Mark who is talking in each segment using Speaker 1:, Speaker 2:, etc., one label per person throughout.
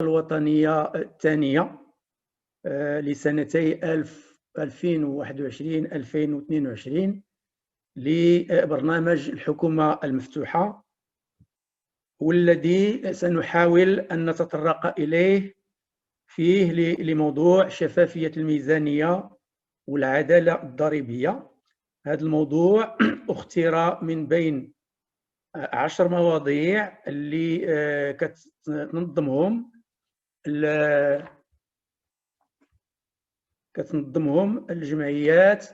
Speaker 1: الوطنية الثانية لسنتي 2021-2022 لبرنامج الحكومة المفتوحة، والذي سنحاول أن نتطرق إليه فيه لموضوع شفافية الميزانية والعدالة الضريبية. هذا الموضوع اختير من بين 10 مواضيع اللي كتنظمهم الجمعيات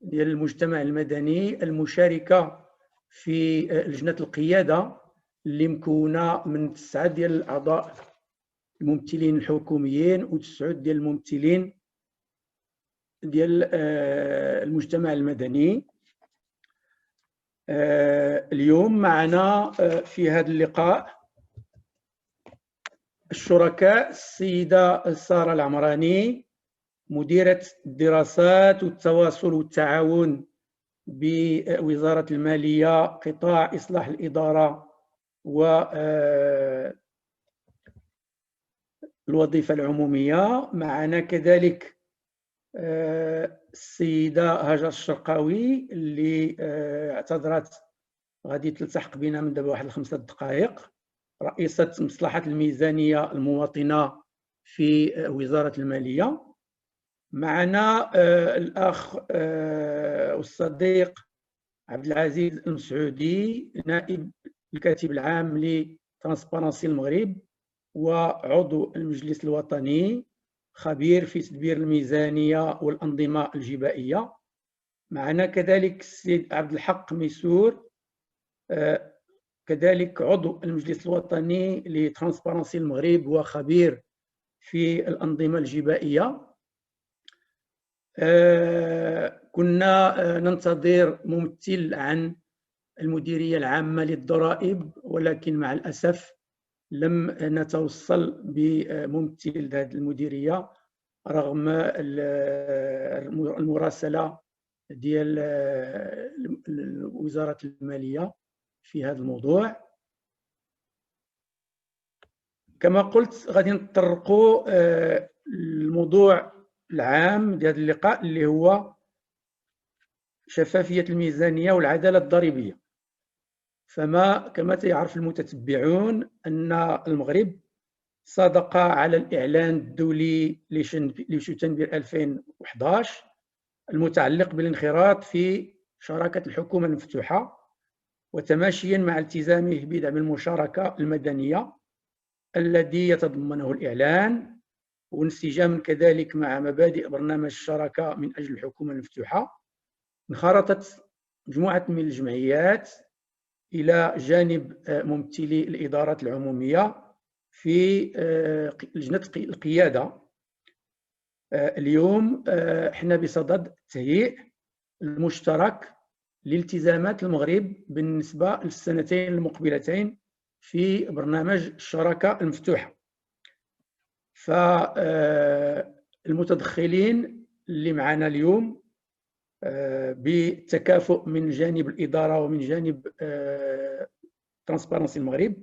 Speaker 1: ديال المجتمع المدني المشاركة في لجنة القيادة اللي مكونة من 9 ديال الأعضاء الممثلين الحكوميين و9 ديال الممثلين ديال المجتمع المدني. اليوم معنا في هذا اللقاء الشركاء السيدة سارة العمراني، مديرة الدراسات والتواصل والتعاون بوزارة المالية قطاع إصلاح الإدارة والوظيفة العمومية. معنا كذلك السيدة هاجر الشرقاوي اللي اعتذرت، غادي تلتحق بنا من دابا واحد 5 دقائق، رئيسة مصلحة الميزانية المواطنة في وزارة المالية. معنا الأخ والصديق عبد العزيز المسعودي، نائب الكاتب العام لترانسبارنسي المغرب وعضو المجلس الوطني، خبير في تدبير الميزانية والأنظمة الجبائية. معنا كذلك السيد عبد الحق ميسور، كذلك عضو المجلس الوطني لترانسبارنسي المغرب وخبير في الأنظمة الجبائية. كنا ننتظر ممثل عن المديرية العامة للضرائب، ولكن مع الأسف لم نتوصل بممثل هذه المديرية رغم المراسلة ديال وزارة المالية في هذا الموضوع. كما قلت غادي نطرقوا الموضوع العام ديال اللقاء اللي هو شفافية الميزانية والعدالة الضريبية. كما يعرف المتتبعون أن المغرب صادق على الإعلان الدولي لشتنبر 2011 المتعلق بالانخراط في شراكة الحكومة المفتوحة، وتماشيا مع التزامه بدعم المشاركة المدنية الذي يتضمنه الإعلان، وانسجاما كذلك مع مبادئ برنامج الشراكة من أجل الحكومة المفتوحة، انخرطت مجموعة من الجمعيات إلى جانب ممثلي الإدارات العمومية في لجنة القيادة. اليوم احنا بصدد تهيئ المشترك لالتزامات المغرب بالنسبة للسنتين المقبلتين في برنامج الشراكة المفتوحة. فالمتدخلين اللي معنا اليوم بالتكافؤ من جانب الإدارة ومن جانب ترانسبارنسي المغرب،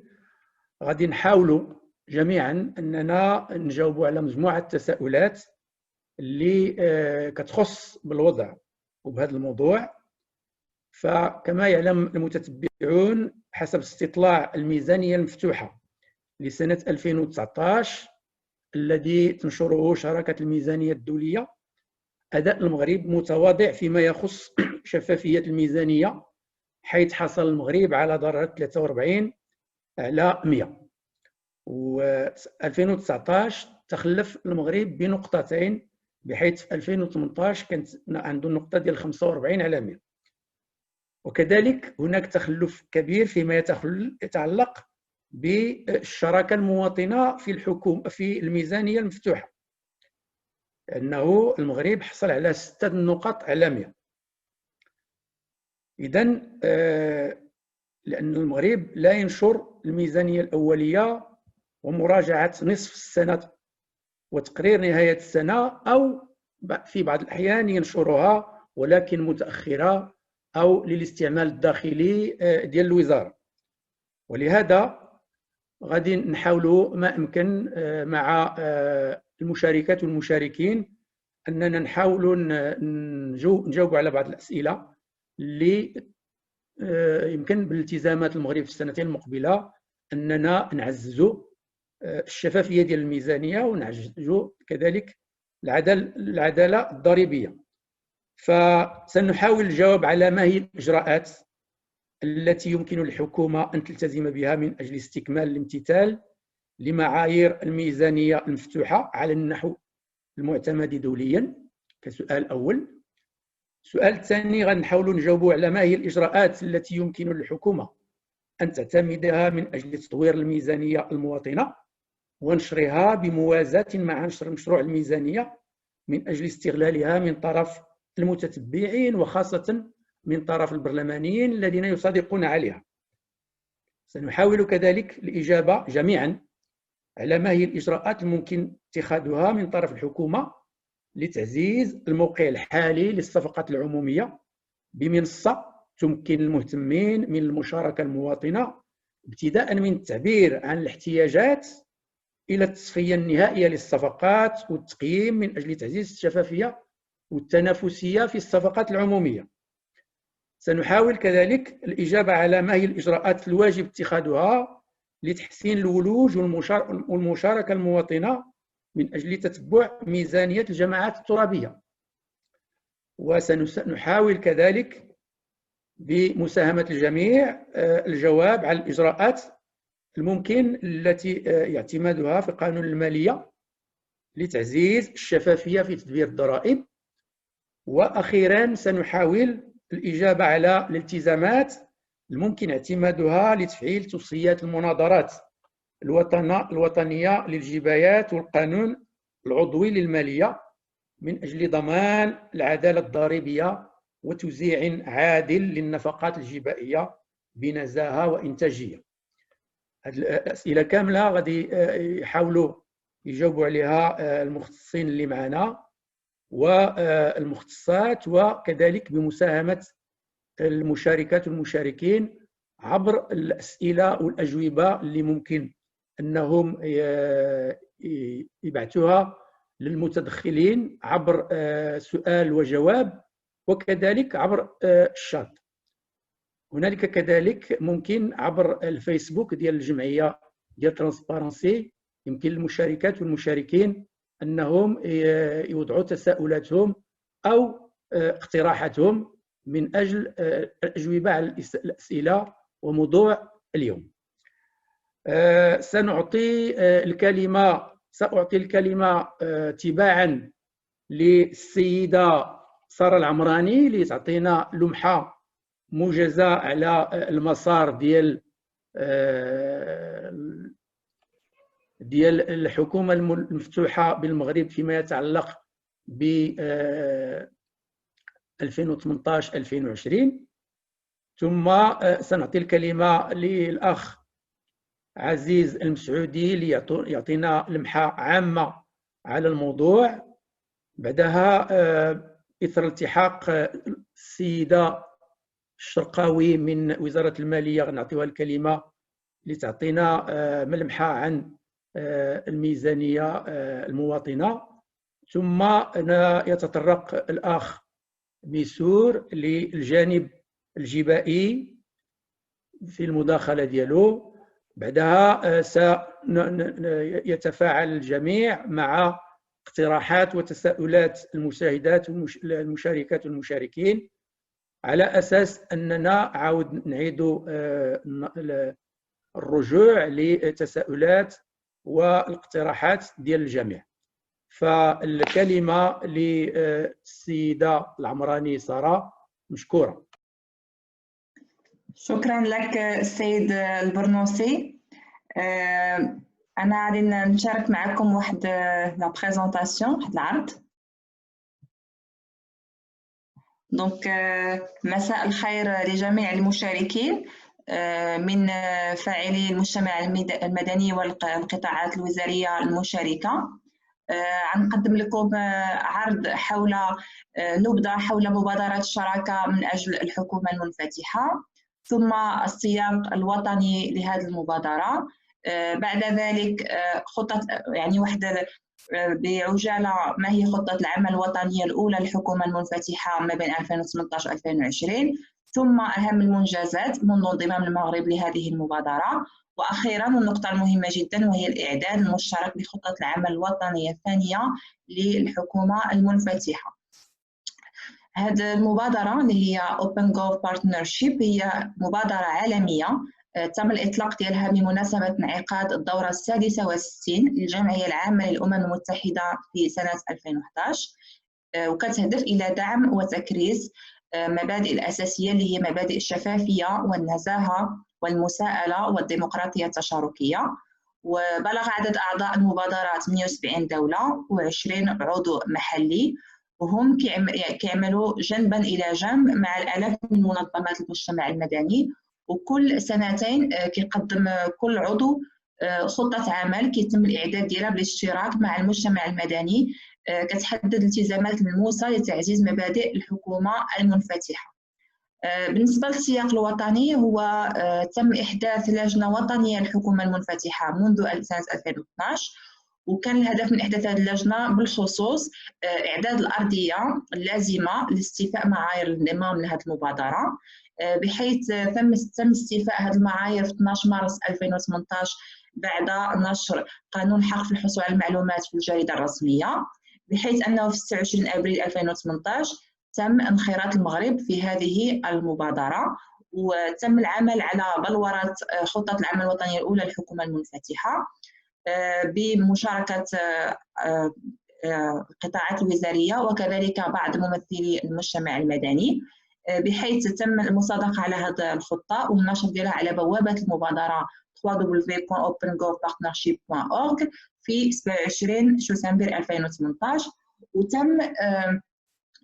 Speaker 1: غادي نحاولوا جميعا أننا نجاوبوا على مجموعة التساؤلات اللي كتخص بالوضع وبهذا الموضوع. فكما يعلم المتتبعون، حسب استطلاع الميزانية المفتوحة لسنة 2019 الذي تنشره شراكة الميزانية الدولية، أداء المغرب متواضع فيما يخص شفافية الميزانية، حيث حصل المغرب على درجة 43 على 100. و 2019 تخلف المغرب بنقطتين، بحيث في 2018 كانت عنده النقطة ديال 45 على 100. وكذلك هناك تخلف كبير فيما يتعلق بالشراكة المواطنة في الميزانية المفتوحة، لأنه المغرب حصل على 6 نقط على 100. إذن لأن المغرب لا ينشر الميزانية الأولية ومراجعة نصف السنة وتقرير نهاية السنة، أو في بعض الأحيان ينشرها ولكن متأخرة أو للاستعمال الداخلي ديال الوزارة. ولهذا غادي نحاولوا ما أمكن مع المشاركات والمشاركين أننا نحاولوا نجاوبوا على بعض الأسئلة اللي يمكن بالالتزامات المغرب في السنتين المقبلة أننا نعززوا الشفافية ديال الميزانية ونعززوا كذلك العدالة الضريبية. فسنحاول الجواب على ما هي الإجراءات التي يمكن للحكومة أن تلتزم بها من أجل استكمال الامتثال لمعايير الميزانية المفتوحة على النحو المعتمد دوليا كسؤال أول. السؤال الثاني غنحاولوا نجاوبوا على ما هي الإجراءات التي يمكن للحكومة أن تعتمدها من أجل تطوير الميزانية المواطنة ونشرها بموازاة مع نشر مشروع الميزانية من أجل استغلالها من طرف المتتبعين وخاصة من طرف البرلمانيين الذين يصادقون عليها. سنحاول كذلك الإجابة جميعا على ما هي الإجراءات الممكن اتخاذها من طرف الحكومة لتعزيز الموقع الحالي للصفقات العمومية بمنصة تمكن المهتمين من المشاركة المواطنة ابتداء من التعبير عن الاحتياجات إلى التصفية النهائية للصفقات والتقييم من أجل تعزيز الشفافية والتنافسية في الصفقات العمومية. سنحاول كذلك الإجابة على ما هي الإجراءات الواجب اتخاذها لتحسين الولوج والمشاركة المواطنة من أجل تتبع ميزانية الجماعات الترابية. وسنحاول كذلك بمساهمة الجميع الجواب على الإجراءات الممكن التي اعتمادها في قانون المالية لتعزيز الشفافية في تدبير الضرائب. وأخيرا سنحاول الإجابة على الالتزامات الممكن اعتمادها لتفعيل توصيات المناظرات الوطنية للجبايات والقانون العضوي للمالية من أجل ضمان العدالة الضريبية وتوزيع عادل للنفقات الجبائية بنزاهة وإنتاجية. هذه الأسئلة كاملة غادي يحاولوا يجاوبوا عليها المختصين اللي معنا والمختصات، وكذلك بمساهمة المشاركات والمشاركين عبر الأسئلة والأجوبة اللي ممكن أنهم يبعثوها للمتدخلين عبر سؤال وجواب، وكذلك عبر الشات. هنالك كذلك ممكن عبر الفيسبوك ديال الجمعية ديال ترانسبارنسي يمكن للمشاركات والمشاركين أنهم يوضعوا تساؤلاتهم أو اقتراحاتهم من أجل الأجوبة على الأسئلة وموضوع اليوم. سأعطي الكلمة تباعا للسيدة سارة العمراني لتعطينا لمحة موجزة على المسار ديال الحكومة المفتوحة بالمغرب فيما يتعلق ب 2018-2020. ثم سنعطي الكلمة للأخ عزيز المسعودي ليعطينا لمحة عامة على الموضوع. بعدها إثر التحاق السيدة الشرقاوي من وزارة المالية نعطيها الكلمة لتعطينا ملمحة عن الميزانية المواطنة. ثم يتطرق الأخ ميسور للجانب الجبائي في المداخلة ديالو. بعدها سيتفاعل الجميع مع اقتراحات وتساؤلات المشاهدات والمشاركات والمشاركين على أساس أننا عاود نعيد الرجوع للتساؤلات والاقتراحات ديال الجميع. فالكلمة للسيدة العمراني سارة، مشكورة.
Speaker 2: شكرا لك السيد البرنوسي. أنا غادي نشارك معكم واحد لا بريزونطاسيون، واحد العرض. دونك مساء الخير لجميع المشاركين من فاعلي المجتمع المدني والقطاعات الوزارية المشاركة. غنقدم لكم عرض حول نبذة حول مبادرة الشراكة من أجل الحكومة المنفتحة، ثم السياق الوطني لهذه المبادرة، بعد ذلك خطة يعني واحدة بعجالة، ما هي خطة العمل الوطنية الأولى للحكومة المنفتحة ما بين 2018 و 2020، ثم أهم المنجزات منذ انضمام المغرب لهذه المبادرة، وأخيرا النقطة المهمة جدا وهي الإعداد المشترك لخطة العمل الوطنية الثانية للحكومة المنفتحة. هذه المبادرة اللي هي Open Gov Partnership هي مبادرة عالمية تم الإطلاق ديالها بمناسبة انعقاد الدورة 66 للجمعية العامة للأمم المتحدة في سنة 2011، وكتهدف إلى دعم وتكريس مبادئ الأساسية اللي هي مبادئ الشفافية والنزاهة والمساءلة والديمقراطية التشاركية. وبلغ عدد أعضاء المبادرة 78 دولة و20 عضو محلي، وهم كيعملوا جنبا إلى جنب مع الآلاف من منظمات المجتمع المدني، وكل سنتين كيقدم كل عضو خطة عمل كيتم الإعداد ديالها بالاشتراك مع المجتمع المدني، كتحدد الالتزامات الملموسة لتعزيز مبادئ الحكومة المنفتحة. بالنسبة للسياق الوطني، هو تم إحداث لجنة وطنية للحكومة المنفتحة منذ سنة 2012، وكان الهدف من إحداث هذه اللجنة بالخصوص إعداد الأرضية اللازمة لاستيفاء معايير الانضمام لهذه المبادرة، بحيث تم استيفاء هذه المعايير في 12 مارس 2018 بعد نشر قانون الحق في الحصول على المعلومات في الجريدة الرسمية، بحيث أنه في 26 أبريل 2018 تم انخراط المغرب في هذه المبادرة، وتم العمل على بلورة خطة العمل الوطنية الأولى للحكومة المنفتحة بمشاركة القطاعات الوزارية وكذلك بعض ممثلي المجتمع المدني، بحيث تم المصادقة على هذه الخطة والنشر ديالها على بوابة المبادرة www.opengovpartnership.org في 27 شتنبر 2018، وتم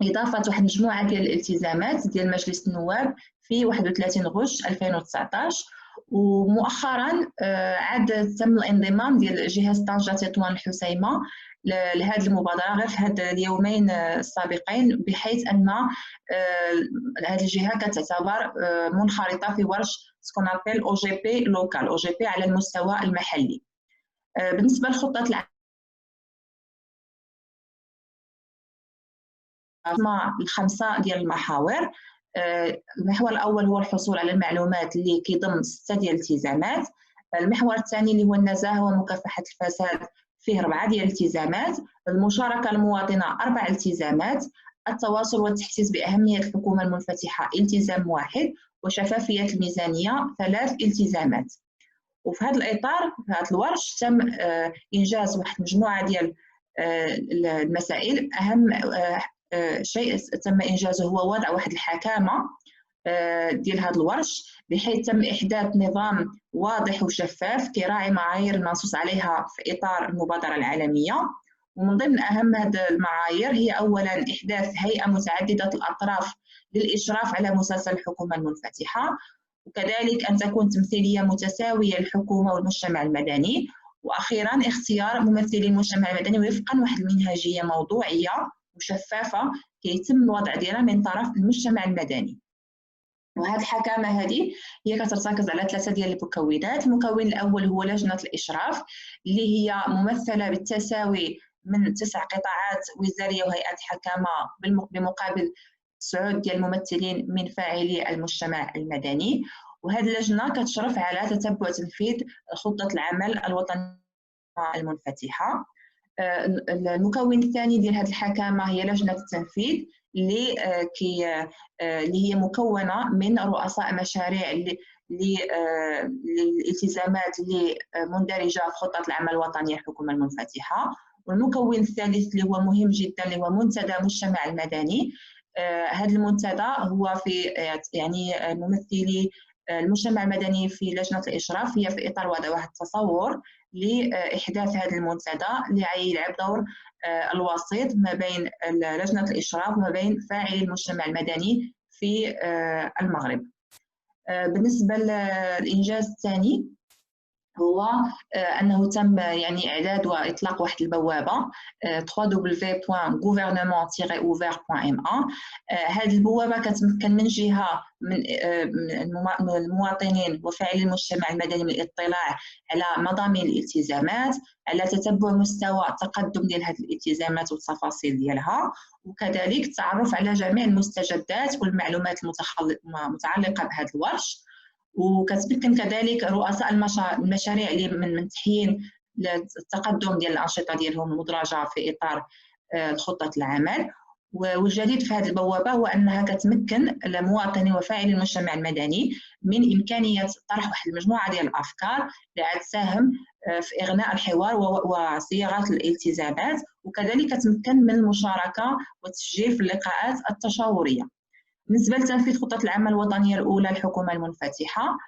Speaker 2: إضافة واحد مجموعة ديال الالتزامات ديال مجلس النواب في 31 غش 2019. ومؤخرا عاد تم الانضمام ديال جهاز طنجة تطوان الحسيمة لهذه المبادرة غير في هاد اليومين السابقين، بحيث أن هذه الجهة كتعتبر منخرطة في ورش سكونابيل أو جي بي لوكال، أو جي بي على المستوى المحلي. بالنسبة لخطة الخمسة ديال المحاور، المحور الأول هو الحصول على المعلومات اللي كيضم 6 ديال الالتزامات. المحور الثاني اللي هو النزاهة ومكافحة الفساد فيه 4 ديال الالتزامات. المشاركة المواطنة 4 التزامات. التواصل والتحسيس بأهمية الحكومة المنفتحة التزام 1. وشفافية الميزانية 3 التزامات. وفي هذا الإطار في هذا الورش تم إنجاز واحد مجموعة ديال المسائل. أهم شيء تم إنجازه هو وضع واحد الحكامة ديال هذا الورش، بحيث تم إحداث نظام واضح وشفاف كيراعي معايير المنصوص عليها في إطار المبادرة العالمية. ومن ضمن أهم هذه المعايير هي أولا إحداث هيئة متعددة الأطراف للإشراف على مسلسل الحكومة المنفتحة، وكذلك أن تكون تمثيلية متساوية للحكومة والمجتمع المدني، وأخيرا اختيار ممثلي المجتمع المدني وفقا واحد المنهجية موضوعية وشفافة كيتم الوضع ديالها من طرف المجتمع المدني. وهذه الحكامة هذه هي كترتكز على 3 ديال المكونات. المكون الأول هو لجنة الإشراف اللي هي ممثلة بالتساوي من 9 قطاعات وزارية وهيئات حكامة بمقابل 9 ديال الممثلين من فاعلي المجتمع المدني. وهذه اللجنة كتشرف على تتبع تنفيذ خطة العمل الوطنية المنفتحة. المكون الثاني ديال هذه الحكامة هي لجنة التنفيذ اللي هي مكونة من رؤساء مشاريع للالتزامات اللي مندرجة في خطة العمل الوطنية الحكومة المنفتحة. والمكون الثالث اللي هو مهم جدا اللي هو منتدى المجتمع المدني. هذا المنتدى هو في يعني ممثلي المجتمع المدني في لجنة الإشراف، هي في إطار وضع واحد التصور لإحداث هذا المنتدى اللي يلعب دور الوسيط ما بين لجنة الإشراف وما بين فاعلي المجتمع المدني في المغرب. بالنسبة للإنجاز الثاني هو انه تم يعني اعداد واطلاق واحد البوابه www.gouvernement-ouvert.ma. هذه البوابه كتمكن من جهه من المواطنين وفاعلي المجتمع المدني من الاطلاع على مضامين الالتزامات، على تتبع مستوى التقدم ديال هذه الالتزامات والتفاصيل ديالها، وكذلك التعرف على جميع المستجدات والمعلومات المتعلقه بهذا الورش. وكتمكن كذلك رؤساء المشاريع اللي من تحيين التقدم ديال الانشطه ديالهم المدرجه في اطار خطه العمل. والجديد في هذه البوابه هو انها كتمكن المواطنين وفاعلي المجتمع المدني من امكانيه طرح واحد المجموعه ديال الافكار اللي تساهم في اغناء الحوار وصياغه الالتزامات، وكذلك كتمكن من المشاركه والتسجيل في اللقاءات التشاوريه. بالنسبة لتنفيذ خطة العمل الوطنية الأولى الحكومة المنفتحة،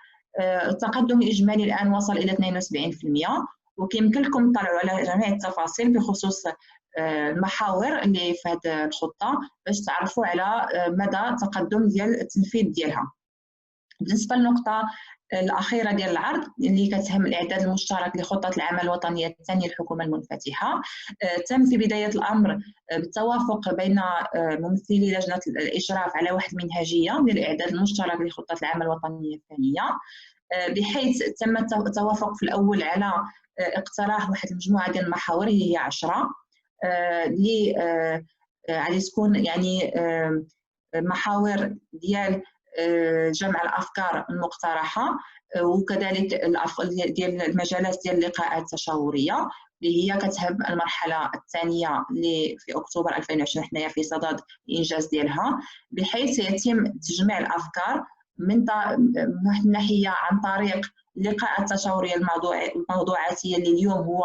Speaker 2: التقدم الإجمالي الآن وصل إلى 72%، وكيمكن لكم تطلعوا على جميع التفاصيل بخصوص المحاور اللي في هذه الخطة باش تعرفوا على مدى التقدم ديال التنفيذ ديالها. بالنسبة للنقطة الأخيرة ديال العرض اللي كتهم الإعداد المشترك لخطة العمل الوطنية الثانية الحكومة المنفتحة، تم في بداية الأمر بالتوافق بين ممثلي لجنة الإشراف على واحد منهجية للإعداد المشترك لخطة العمل الوطنية الثانية، بحيث تم التوافق في الأول على اقتراح واحد المجموعة ديال المحاور هي 10 اللي غادي تكون يعني محاور ديال جمع الافكار المقترحه، وكذلك ديال المجالات ديال اللقاءات التشاوريه اللي هي كتهم المرحله الثانيه اللي في اكتوبر 2020 حنايا في صدد الانجاز ديالها، بحيث يتم تجميع الافكار من ناحيه عن طريق اللقاء التشاوريه الموضوعاتيه اللي اليوم هو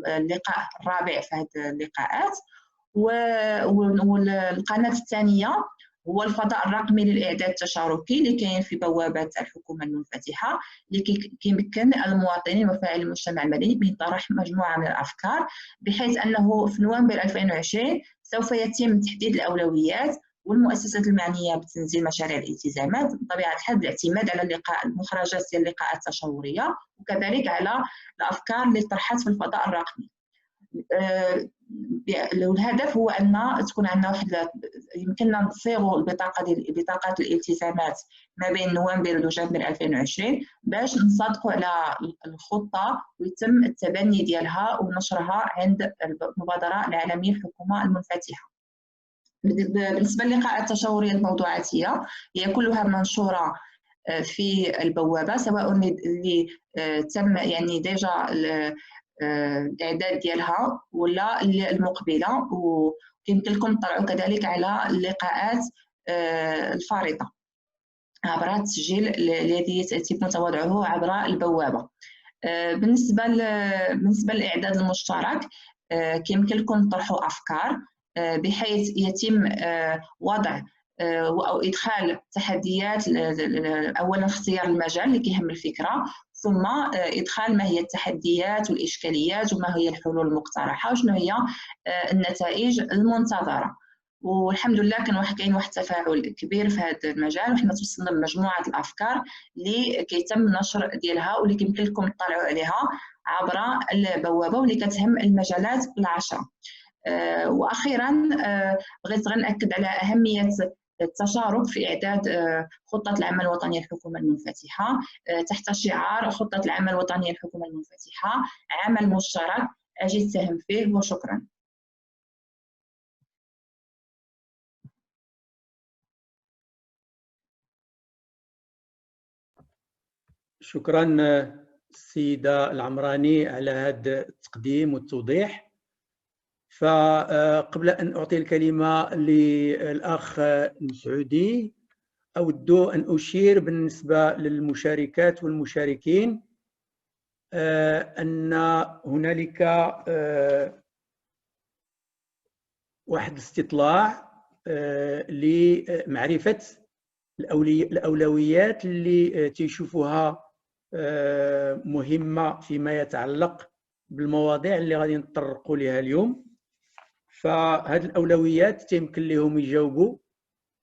Speaker 2: اللقاء الرابع في هذه اللقاءات. والقناه الثانيه هو الفضاء الرقمي للإعداد التشاركي اللي كاين في بوابة الحكومة المنفتحة، اللي كيمكن المواطنين وفاعلي المجتمع المدني من طرح مجموعة من الأفكار، بحيث أنه في نوفمبر 2020 سوف يتم تحديد الأولويات والمؤسسات المعنية بتنزيل مشاريع الالتزامات بطبيعة الحال بالاعتماد على المخرجات ديال اللقاءات التشاورية، وكذلك على الأفكار اللي طرحت في الفضاء الرقمي. الهدف هو ان تكون عندنا واحد يمكننا نصيغوا بطاقات الالتزامات ما بين نوفمبر ودجنبر 2020 باش نصادقوا على الخطه ويتم التبني ديالها ونشرها عند المبادره العالميه الحكومه المنفتحه. بالنسبه للقاءات التشاوريه الموضوعاتيه هي كلها منشوره في البوابه، سواء اللي تم يعني ديجا الاعداد ديالها ولا المقبله، ويمكن لكم تطلعوا كذلك على اللقاءات الفارطه عبر التسجيل الذي يتم تواضعه عبر البوابه. بالنسبه للاعداد المشترك كيمكن لكم تطرحوا افكار بحيث يتم وضع او ادخال تحديات، اولا اختيار المجال اللي كيهم الفكره، ثم ادخال ما هي التحديات والاشكاليات وما هي الحلول المقترحه وشنو هي النتائج المنتظره. والحمد لله كاين واحد التفاعل كبير في هذا المجال، وحنا توصلنا بمجموعه الافكار اللي كيتم النشر ديالها واللي كيمكن لكم تطلعوا عليها عبر البوابه واللي كتهم المجالات العشره. واخيرا بغيت غير ناكد على اهميه التشارك في إعداد خطة العمل الوطنية الحكومة المنفتحة تحت شعار خطة العمل الوطنية الحكومة المنفتحة عمل مشترك أجي السهم فيه. وشكرا.
Speaker 1: شكرا السيدة العمراني على هذا التقديم والتوضيح. فقبل أن أعطي الكلمة للأخ المسعودي أود أن أشير بالنسبة للمشاركات والمشاركين أن هنالك واحد الاستطلاع لمعرفة الأولويات اللي تشوفوها مهمة فيما يتعلق بالمواضيع اللي غادي نتطرقوا لها اليوم. فهذه الأولويات يمكن لهم يجاوبوا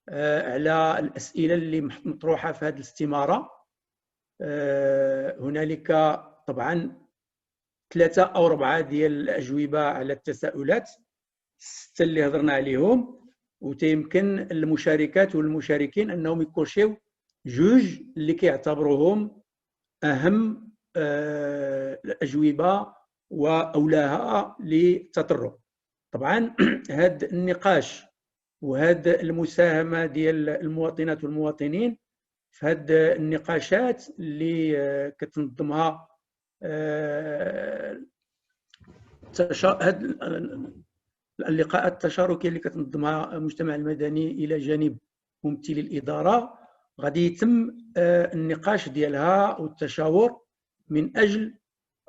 Speaker 1: على الأسئلة اللي مطروحة في هذه الاستمارة. هنالك طبعا 3 أو 4 ديال الأجوبة على التساؤلات 6 اللي هضرنا عليهم، وتيمكن المشاركات والمشاركين أنهم يكوشيو جوج اللي كيعتبروهم أهم الأجوبة وأولاها للتطرق. طبعا هذا النقاش وهذا المساهمة ديال المواطنات والمواطنين في هذه النقاشات اللي كتنظمها اللقاءات التشاركية اللي كتنظمها المجتمع المدني إلى جانب ممثلي الإدارة، غادي يتم النقاش ديالها والتشاور من أجل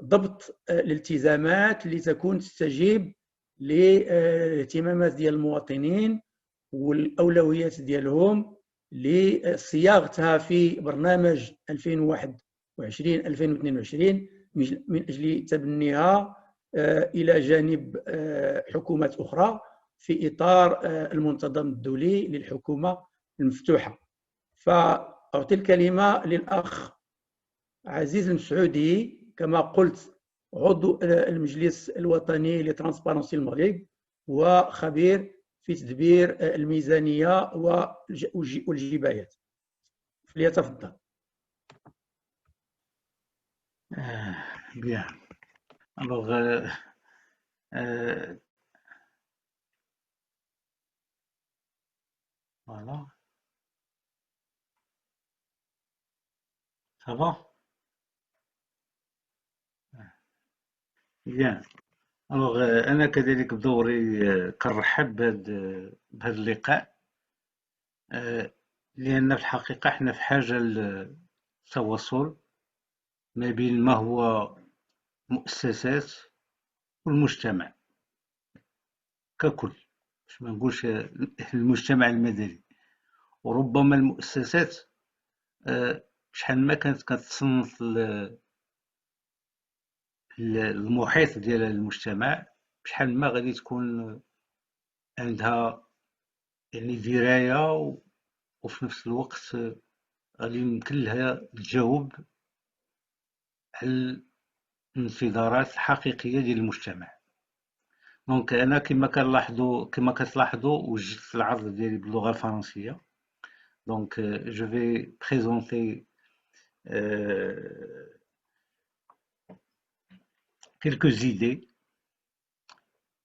Speaker 1: ضبط الالتزامات اللي تكون تستجيب لاهتمامات ديال المواطنين والأولويات ديالهم لصياغتها في برنامج 2021-2022 من أجل تبنيها إلى جانب حكومات أخرى في إطار المنتظم الدولي للحكومة المفتوحة. فأعطي الكلمة للأخ عزيز المسعودي، كما قلت عضو المجلس الوطني لترانسبارنسي المغرب وخبير في تدبير الميزانية والجبايات، فليتفضل.
Speaker 3: Bien. Alors, voilà. Ça va? Bien. Alors, أنا كذلك بدوري كنرحب بهذا اللقاء، لأن في الحقيقة احنا في حاجة للتواصل ما بين ما هو مؤسسات والمجتمع ككل، باش ما نقولش المجتمع المدني. وربما المؤسسات شحال ما كانت كتصنف المحيط ديال المجتمع، بشحال ما غادي تكون عندها يعني دراية وفي نفس الوقت غادي يمكن لها تجاوب على الانتظارات الحقيقية ديال المجتمع. دونك أنا كما كتلاحظوا وجدت العرض ديالي باللغة الفرنسية. Donc je vais présenter quelques idées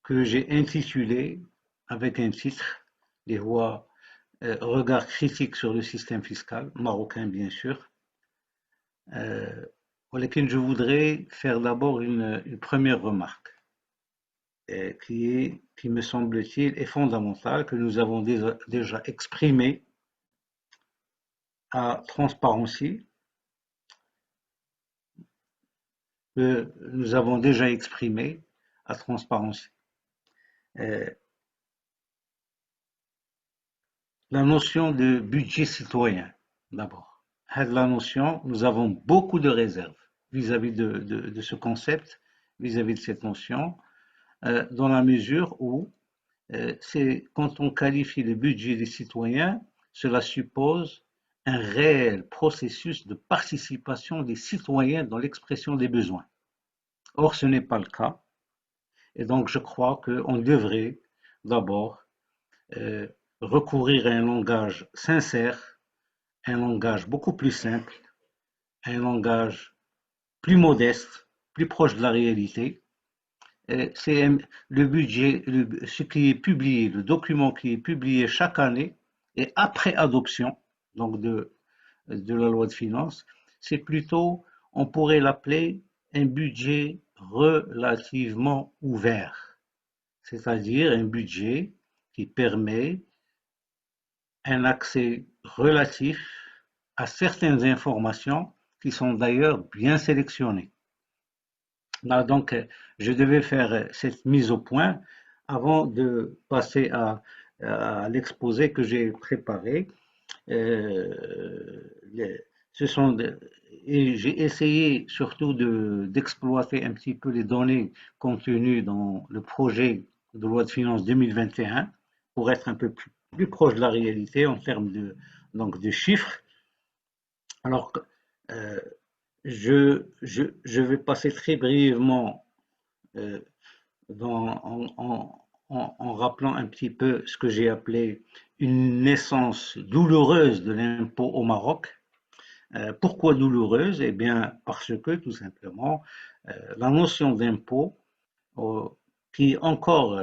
Speaker 3: que j'ai intitulées avec un titre, les voix regard critique sur le système fiscal marocain bien sûr. Je voudrais faire d'abord une première remarque qui me semble-t-il est fondamentale, que nous avons déjà exprimée à Transparency, la notion de budget citoyen. D'abord, la notion, nous avons beaucoup de réserves vis-à-vis de ce concept, vis-à-vis de cette notion, dans la mesure où c'est quand on qualifie le budget des citoyens, cela suppose un réel processus de participation des citoyens dans l'expression des besoins. Or, ce n'est pas le cas. Et donc, je crois qu'on devrait d'abord recourir à un langage sincère, un langage beaucoup plus simple, un langage plus modeste, plus proche de la réalité. C'est le budget, ce qui est publié, le document qui est publié chaque année et après adoption donc de la loi de finances, c'est plutôt, on pourrait l'appeler un budget relativement ouvert, c'est-à-dire un budget qui permet un accès relatif à certaines informations qui sont d'ailleurs bien sélectionnées. Là, donc, je devais faire cette mise au point avant de passer à l'exposé que j'ai préparé. Et j'ai essayé surtout d'exploiter un petit peu les données contenues dans le projet de loi de finances 2021 pour être un peu plus proche de la réalité en termes de chiffres. Alors, je vais passer très brièvement en rappelant un petit peu ce que j'ai appelé une naissance douloureuse de l'impôt au Maroc. Pourquoi douloureuse? Eh bien, parce que tout simplement, la notion d'impôt, qui encore,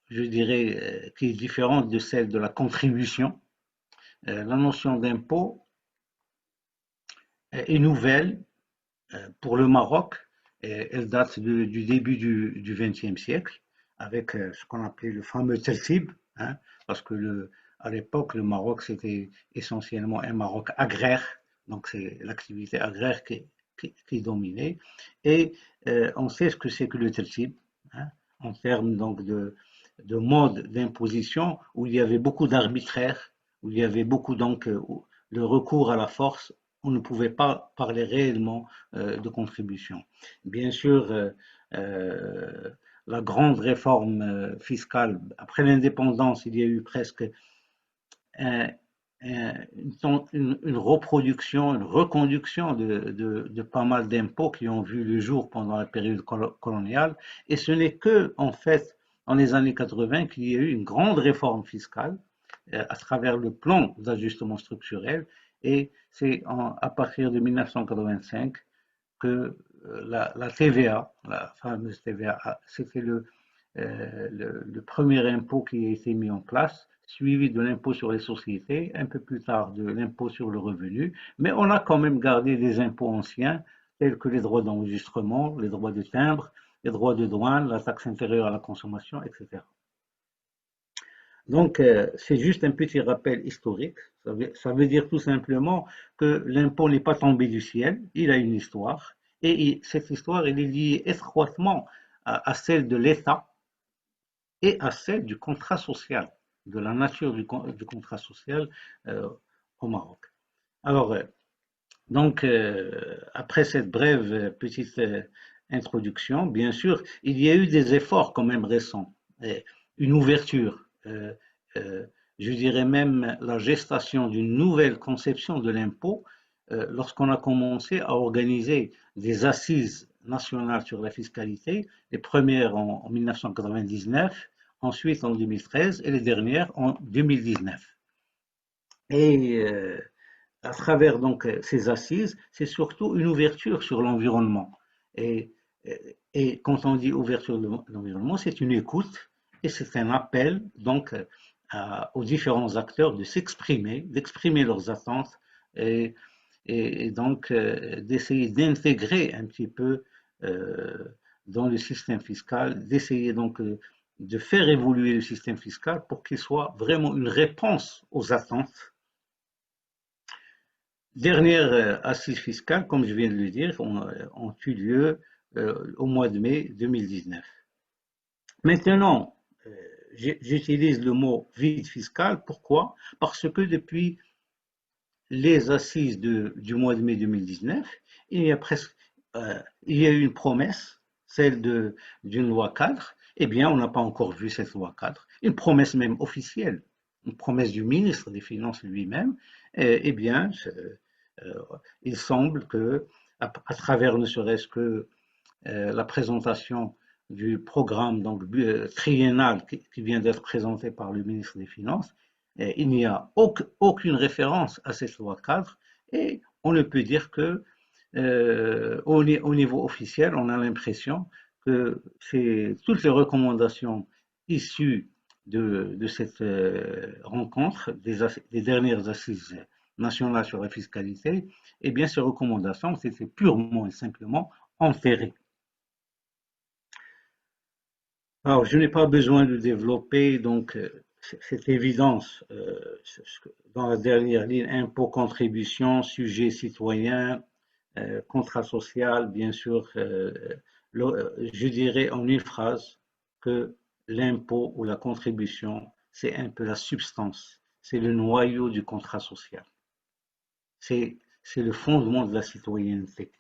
Speaker 3: je dirais, qui est différente de celle de la contribution, la notion d'impôt est nouvelle pour le Maroc. Elle date du début du XXe siècle, avec ce qu'on appelait le fameux Teltib, hein, parce que à l'époque, le Maroc, c'était essentiellement un Maroc agraire, donc c'est l'activité agraire qui dominait. Et on sait ce que c'est que le Teltib, hein, en termes donc de mode d'imposition, où il y avait beaucoup d'arbitraire, où il y avait beaucoup donc le recours à la force. On ne pouvait pas parler réellement de contribution. Bien sûr, la grande réforme fiscale, après l'indépendance, il y a eu presque une reproduction, une reconduction de pas mal d'impôts qui ont vu le jour pendant la période coloniale. Et ce n'est que, en fait, dans les années 80 qu'il y a eu une grande réforme fiscale à travers le plan d'ajustement structurel. Et c'est à partir de 1985 que la TVA, la fameuse TVA, c'était le premier impôt qui a été mis en place, suivi de l'impôt sur les sociétés, un peu plus tard de l'impôt sur le revenu, mais on a quand même gardé des impôts anciens, tels que les droits d'enregistrement, les droits de timbre, les droits de douane, la taxe intérieure à la consommation, etc. Donc, c'est juste un petit rappel historique. Ça veut dire tout simplement que l'impôt n'est pas tombé du ciel, il a une histoire, et cette histoire, elle est liée étroitement à celle de l'État et à celle du contrat social, de la nature du contrat social au Maroc. Alors, donc, après cette brève petite introduction, bien sûr, il y a eu des efforts quand même récents, une ouverture, je dirais même la gestation d'une nouvelle conception de l'impôt lorsqu'on a commencé à organiser des assises nationales sur la fiscalité, les premières en 1999, ensuite en 2013 et les dernières en 2019. Et à travers donc ces assises, c'est surtout une ouverture sur l'environnement. Et, et quand on dit ouverture de l'environnement, c'est une écoute et c'est un appel donc aux différents acteurs de s'exprimer, d'exprimer leurs attentes et donc d'essayer d'intégrer un petit peu dans le système fiscal, d'essayer donc de faire évoluer le système fiscal pour qu'il soit vraiment une réponse aux attentes. Dernière assise fiscale, comme je viens de le dire, ont eu lieu au mois de mai 2019. Maintenant, j'utilise le mot vide fiscal. Pourquoi? Parce que depuis les assises du mois de mai 2019, il y a eu une promesse, celle d'une loi cadre. Eh bien, on n'a pas encore vu cette loi cadre. Une promesse même officielle, une promesse du ministre des Finances lui-même. Eh bien, il semble que, à travers ne serait-ce que la présentation du programme donc, triennal qui vient d'être présenté par le ministre des Finances, il n'y a aucune référence à cette loi cadre et on ne peut dire que au niveau officiel, on a l'impression que toutes les recommandations issues de cette rencontre, des dernières assises nationales sur la fiscalité, eh bien ces recommandations ont été purement et simplement enterrées. Alors, je n'ai pas besoin de développer donc cette évidence dans la dernière ligne, impôt, contribution, sujet citoyen, contrat social, bien sûr, je dirais en une phrase que l'impôt ou la contribution, c'est un peu la substance, c'est le noyau du contrat social. C'est le fondement de la citoyenneté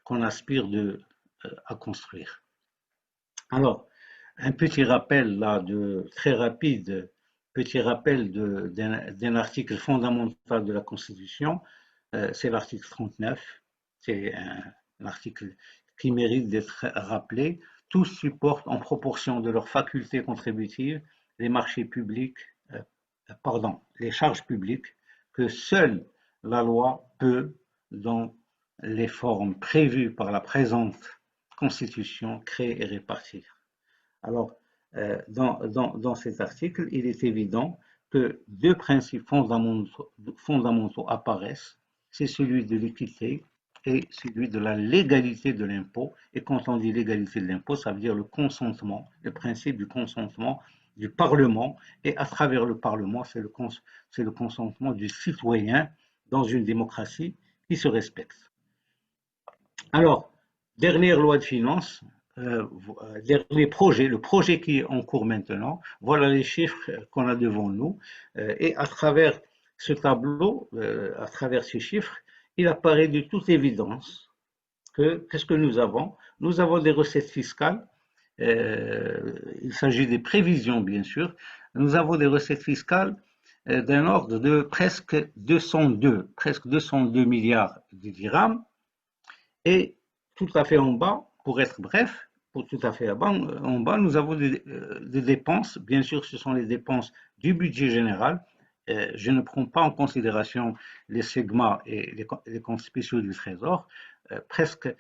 Speaker 3: qu'on aspire à construire. Alors, un petit rappel là, très rapide, petit rappel d'un article fondamental de la Constitution. c'est l'article 39. C'est un article qui mérite d'être rappelé. Tous supportent en proportion de leurs facultés contributives les marchés publics, les charges publiques que seule la loi peut, dans les formes prévues par la présente Constitution, créer et répartir. Alors, dans cet article, il est évident que deux principes fondamentaux apparaissent, c'est celui de l'équité et celui de la légalité de l'impôt. Et quand on dit légalité de l'impôt, ça veut dire le consentement, le principe du consentement du Parlement, et à travers le Parlement, c'est le consentement du citoyen dans une démocratie qui se respecte. Alors, dernière loi de finances, dernier projet, le projet qui est en cours maintenant, voilà les chiffres qu'on a devant nous, et à travers ce tableau, à travers ces chiffres, il apparaît de toute évidence que qu'est-ce que nous avons? Nous avons des recettes fiscales. Il s'agit des prévisions, bien sûr. Nous avons des recettes fiscales d'un ordre de presque 202 milliards de dirhams. Et tout à fait en bas, pour être bref, tout à fait en bas, nous avons des dépenses. Bien sûr, ce sont les dépenses du budget général. Je ne prends pas en considération les segments et les comptes spéciaux du Trésor. Presque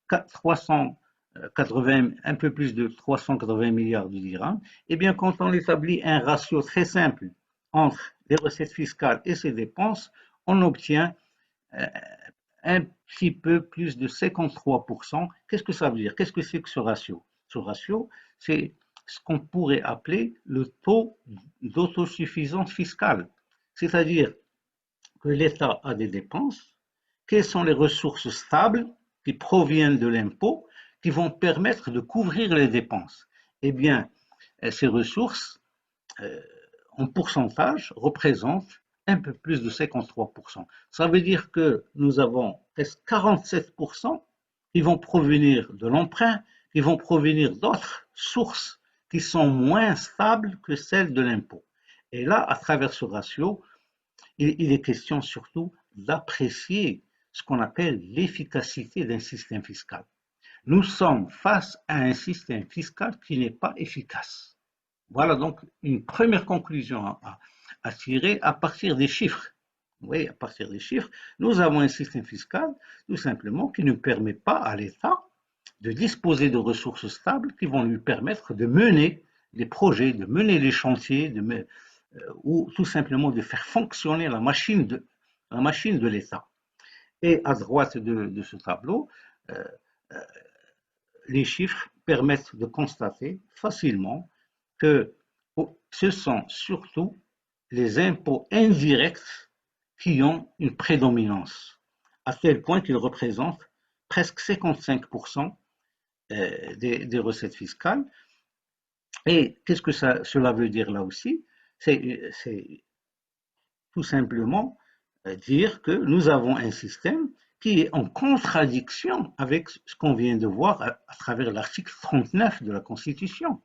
Speaker 3: 380, un peu plus de 380 milliards de dirhams. Eh bien, quand on établit un ratio très simple entre les recettes fiscales et ces dépenses, on obtient un petit peu plus de 53%. Qu'est-ce que ça veut dire? Qu'est-ce que c'est que ce ratio? Ce ratio, c'est ce qu'on pourrait appeler le taux d'autosuffisance fiscale. C'est-à-dire que l'État a des dépenses. Quelles sont les ressources stables qui proviennent de l'impôt qui vont permettre de couvrir les dépenses? Eh bien, ces ressources, en pourcentage, représentent un peu plus de 53%. Ça veut dire que nous avons presque 47% qui vont provenir de l'emprunt, qui vont provenir d'autres sources qui sont moins stables que celles de l'impôt. Et là, à travers ce ratio, il est question surtout d'apprécier ce qu'on appelle l'efficacité d'un système fiscal. Nous sommes face à un système fiscal qui n'est pas efficace. Voilà donc une première conclusion à tirer à partir des chiffres. Oui, à partir des chiffres, nous avons un système fiscal tout simplement qui ne permet pas à l'État de disposer de ressources stables qui vont lui permettre de mener les projets, de mener les chantiers, ou tout simplement de faire fonctionner la machine de l'État. Et à droite de ce tableau, les chiffres permettent de constater facilement que ce sont surtout les impôts indirects qui ont une prédominance, à tel point qu'ils représentent presque 55% des recettes fiscales. Et qu'est-ce que cela veut dire là aussi? C'est tout simplement dire que nous avons un système qui est en contradiction avec ce qu'on vient de voir à travers l'article 39 de la Constitution.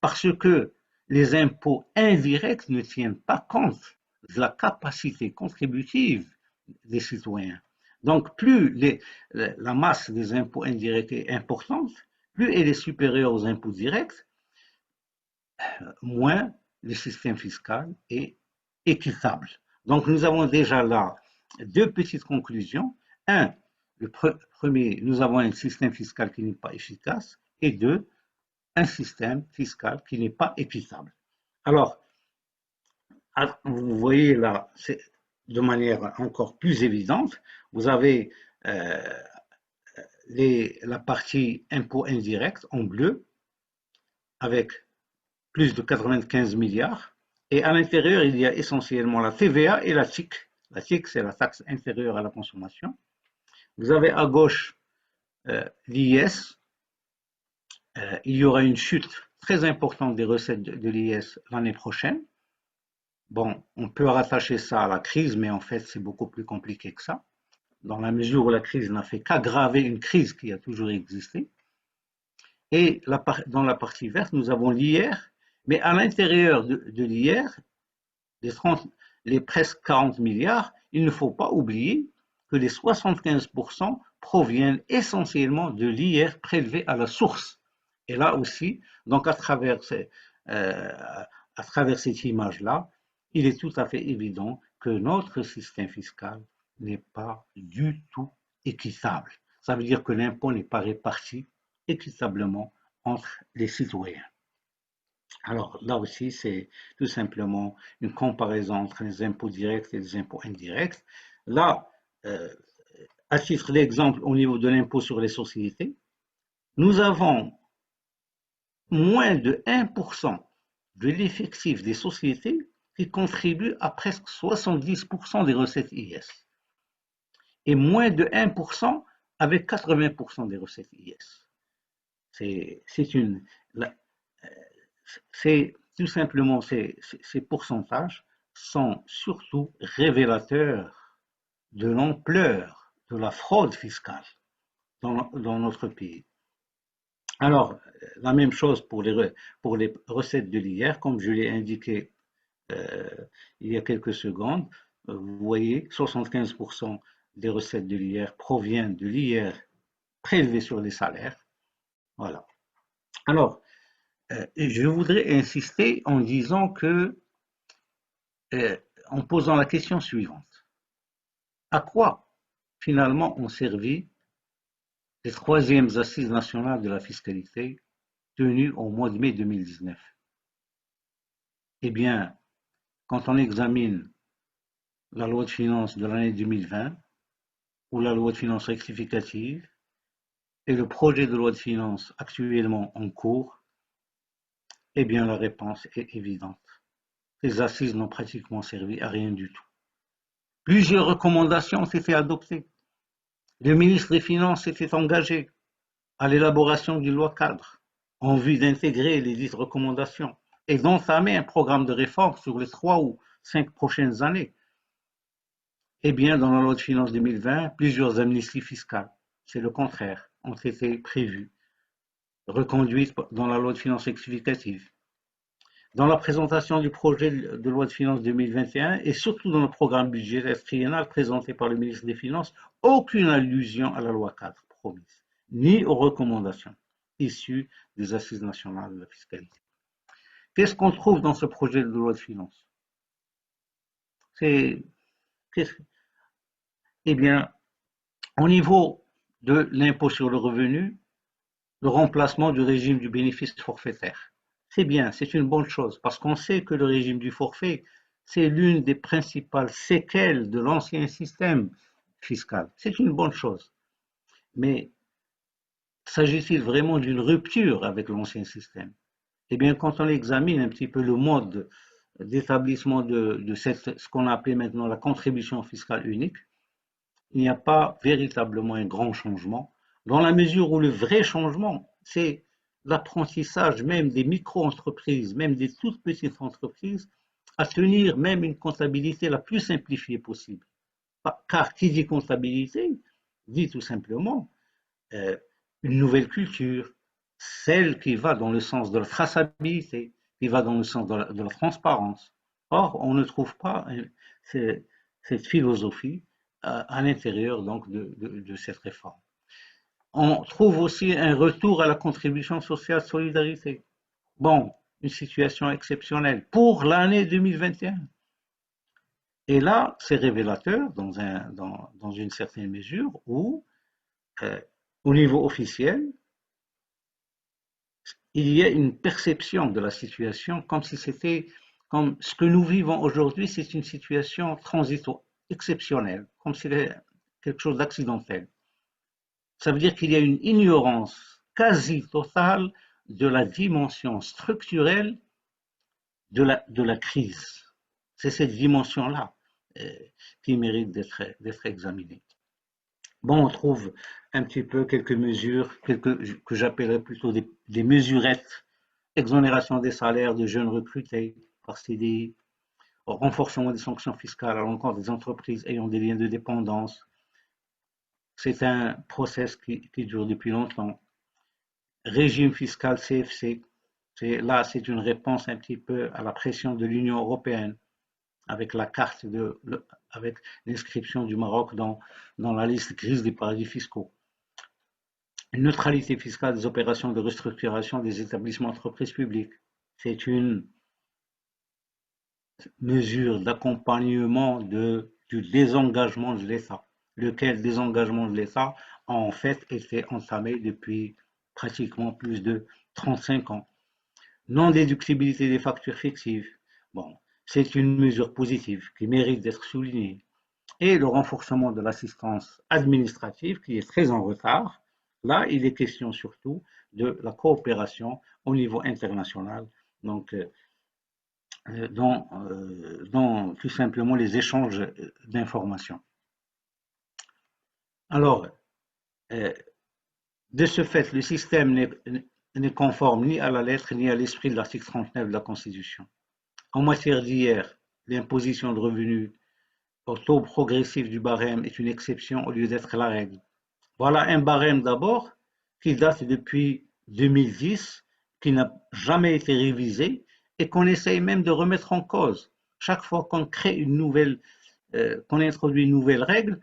Speaker 3: Parce que les impôts indirects ne tiennent pas compte de la capacité contributive des citoyens. Donc, plus la masse des impôts indirects est importante, plus elle est supérieure aux impôts directs, moins le système fiscal est équitable. Donc, nous avons déjà là deux petites conclusions. Un, le premier, nous avons un système fiscal qui n'est pas efficace. Et deux, un système fiscal qui n'est pas équitable. Alors, vous voyez là, de manière encore plus évidente, vous avez la partie impôts indirects en bleu, avec plus de 95 milliards, et à l'intérieur, il y a essentiellement la TVA et la TIC. La TIC, c'est la taxe intérieure à la consommation. Vous avez à gauche l'IS. Il y aura une chute très importante des recettes de l'IS l'année prochaine. Bon, on peut rattacher ça à la crise, mais en fait, c'est beaucoup plus compliqué que ça, dans la mesure où la crise n'a fait qu'aggraver une crise qui a toujours existé. Et dans la partie verte, nous avons l'IR, mais à l'intérieur de l'IR, les presque 40 milliards, il ne faut pas oublier que les 75% proviennent essentiellement de l'IR prélevé à la source. Et là aussi, donc à travers cette image-là, il est tout à fait évident que notre système fiscal n'est pas du tout équitable. Ça veut dire que l'impôt n'est pas réparti équitablement entre les citoyens. Alors là aussi, c'est tout simplement une comparaison entre les impôts directs et les impôts indirects. Là, à titre d'exemple, au niveau de l'impôt sur les sociétés, nous avons moins de 1% de l'effectif des sociétés qui contribuent à presque 70% des recettes IS. Et moins de 1% avec 80% des recettes IS. C'est tout simplement, ces pourcentages sont surtout révélateurs de l'ampleur de la fraude fiscale dans notre pays. Alors, la même chose pour les recettes de l'IR, comme je l'ai indiqué il y a quelques secondes. Vous voyez, 75% des recettes de l'IR proviennent de l'IR prélevé sur les salaires. Voilà. Alors, je voudrais insister en disant que, en posant la question suivante, à quoi finalement ont servi les 3e assises nationales de la fiscalité tenues au mois de mai 2019? Eh bien, quand on examine la loi de finances de l'année 2020 ou la loi de finances rectificative et le projet de loi de finances actuellement en cours, eh bien la réponse est évidente. Les assises n'ont pratiquement servi à rien du tout. Plusieurs recommandations ont été adoptées. Le ministre des Finances s'était engagé à l'élaboration d'une loi cadre en vue d'intégrer les dites recommandations et d'entamer un programme de réforme sur les 3 ou 5 prochaines années. Eh bien, dans la loi de finances 2020, plusieurs amnisties fiscales, c'est le contraire, ont été prévues, reconduites dans la loi de finances rectificative. Dans la présentation du projet de loi de finances 2021 et surtout dans le programme budgétaire triennal présenté par le ministre des Finances, aucune allusion à la loi cadre promise, ni aux recommandations issues des assises nationales de la fiscalité. Qu'est-ce qu'on trouve dans ce projet de loi de finances? Eh bien, au niveau de l'impôt sur le revenu, le remplacement du régime du bénéfice forfaitaire. C'est bien, c'est une bonne chose, parce qu'on sait que le régime du forfait, c'est l'une des principales séquelles de l'ancien système fiscal. C'est une bonne chose. Mais s'agit-il vraiment d'une rupture avec l'ancien système? Eh bien, quand on examine un petit peu le mode d'établissement de ce qu'on appelle maintenant la contribution fiscale unique, il n'y a pas véritablement un grand changement, dans la mesure où le vrai changement, c'est l'apprentissage même des micro-entreprises, même des toutes petites entreprises, à tenir même une comptabilité la plus simplifiée possible. Car qui dit comptabilité, dit tout simplement une nouvelle culture, celle qui va dans le sens de la traçabilité, qui va dans le sens de la transparence. Or, on ne trouve pas cette philosophie à l'intérieur donc de cette réforme. On trouve aussi un retour à la contribution sociale solidarité. Bon, une situation exceptionnelle pour l'année 2021. Et là, c'est révélateur dans une certaine mesure où, au niveau officiel, il y a une perception de la situation comme si c'était, comme ce que nous vivons aujourd'hui, c'est une situation transitoire, exceptionnelle, comme si c'était quelque chose d'accidentel. Ça veut dire qu'il y a une ignorance quasi totale de la dimension structurelle de la crise. C'est cette dimension-là qui mérite d'être examinée. Bon, on trouve un petit peu quelques mesures, que j'appellerais plutôt des mesurettes, exonération des salaires de jeunes recrutés par CDI, renforcement des sanctions fiscales à l'encontre des entreprises ayant des liens de dépendance. C'est un process qui dure depuis longtemps. Régime fiscal CFC, là c'est une réponse un petit peu à la pression de l'Union européenne, avec la carte avec l'inscription du Maroc dans la liste grise des paradis fiscaux. Une neutralité fiscale des opérations de restructuration des établissements d'entreprises publiques. C'est une mesure d'accompagnement du désengagement de l'État, lequel désengagement de l'État a en fait été entamé depuis pratiquement plus de 35 ans. Non-déductibilité des factures fictives. Bon, c'est une mesure positive qui mérite d'être soulignée. Et le renforcement de l'assistance administrative qui est très en retard. Là, il est question surtout de la coopération au niveau international, donc dans tout simplement les échanges d'informations. Alors, de ce fait, le système n'est conforme ni à la lettre ni à l'esprit de l'article 39 de la Constitution. En matière d'IR, l'imposition de revenus au taux progressif du barème est une exception au lieu d'être la règle. Voilà un barème d'abord qui date depuis 2010, qui n'a jamais été révisé et qu'on essaye même de remettre en cause. Chaque fois qu'on crée une nouvelle, qu'on introduit une nouvelle règle,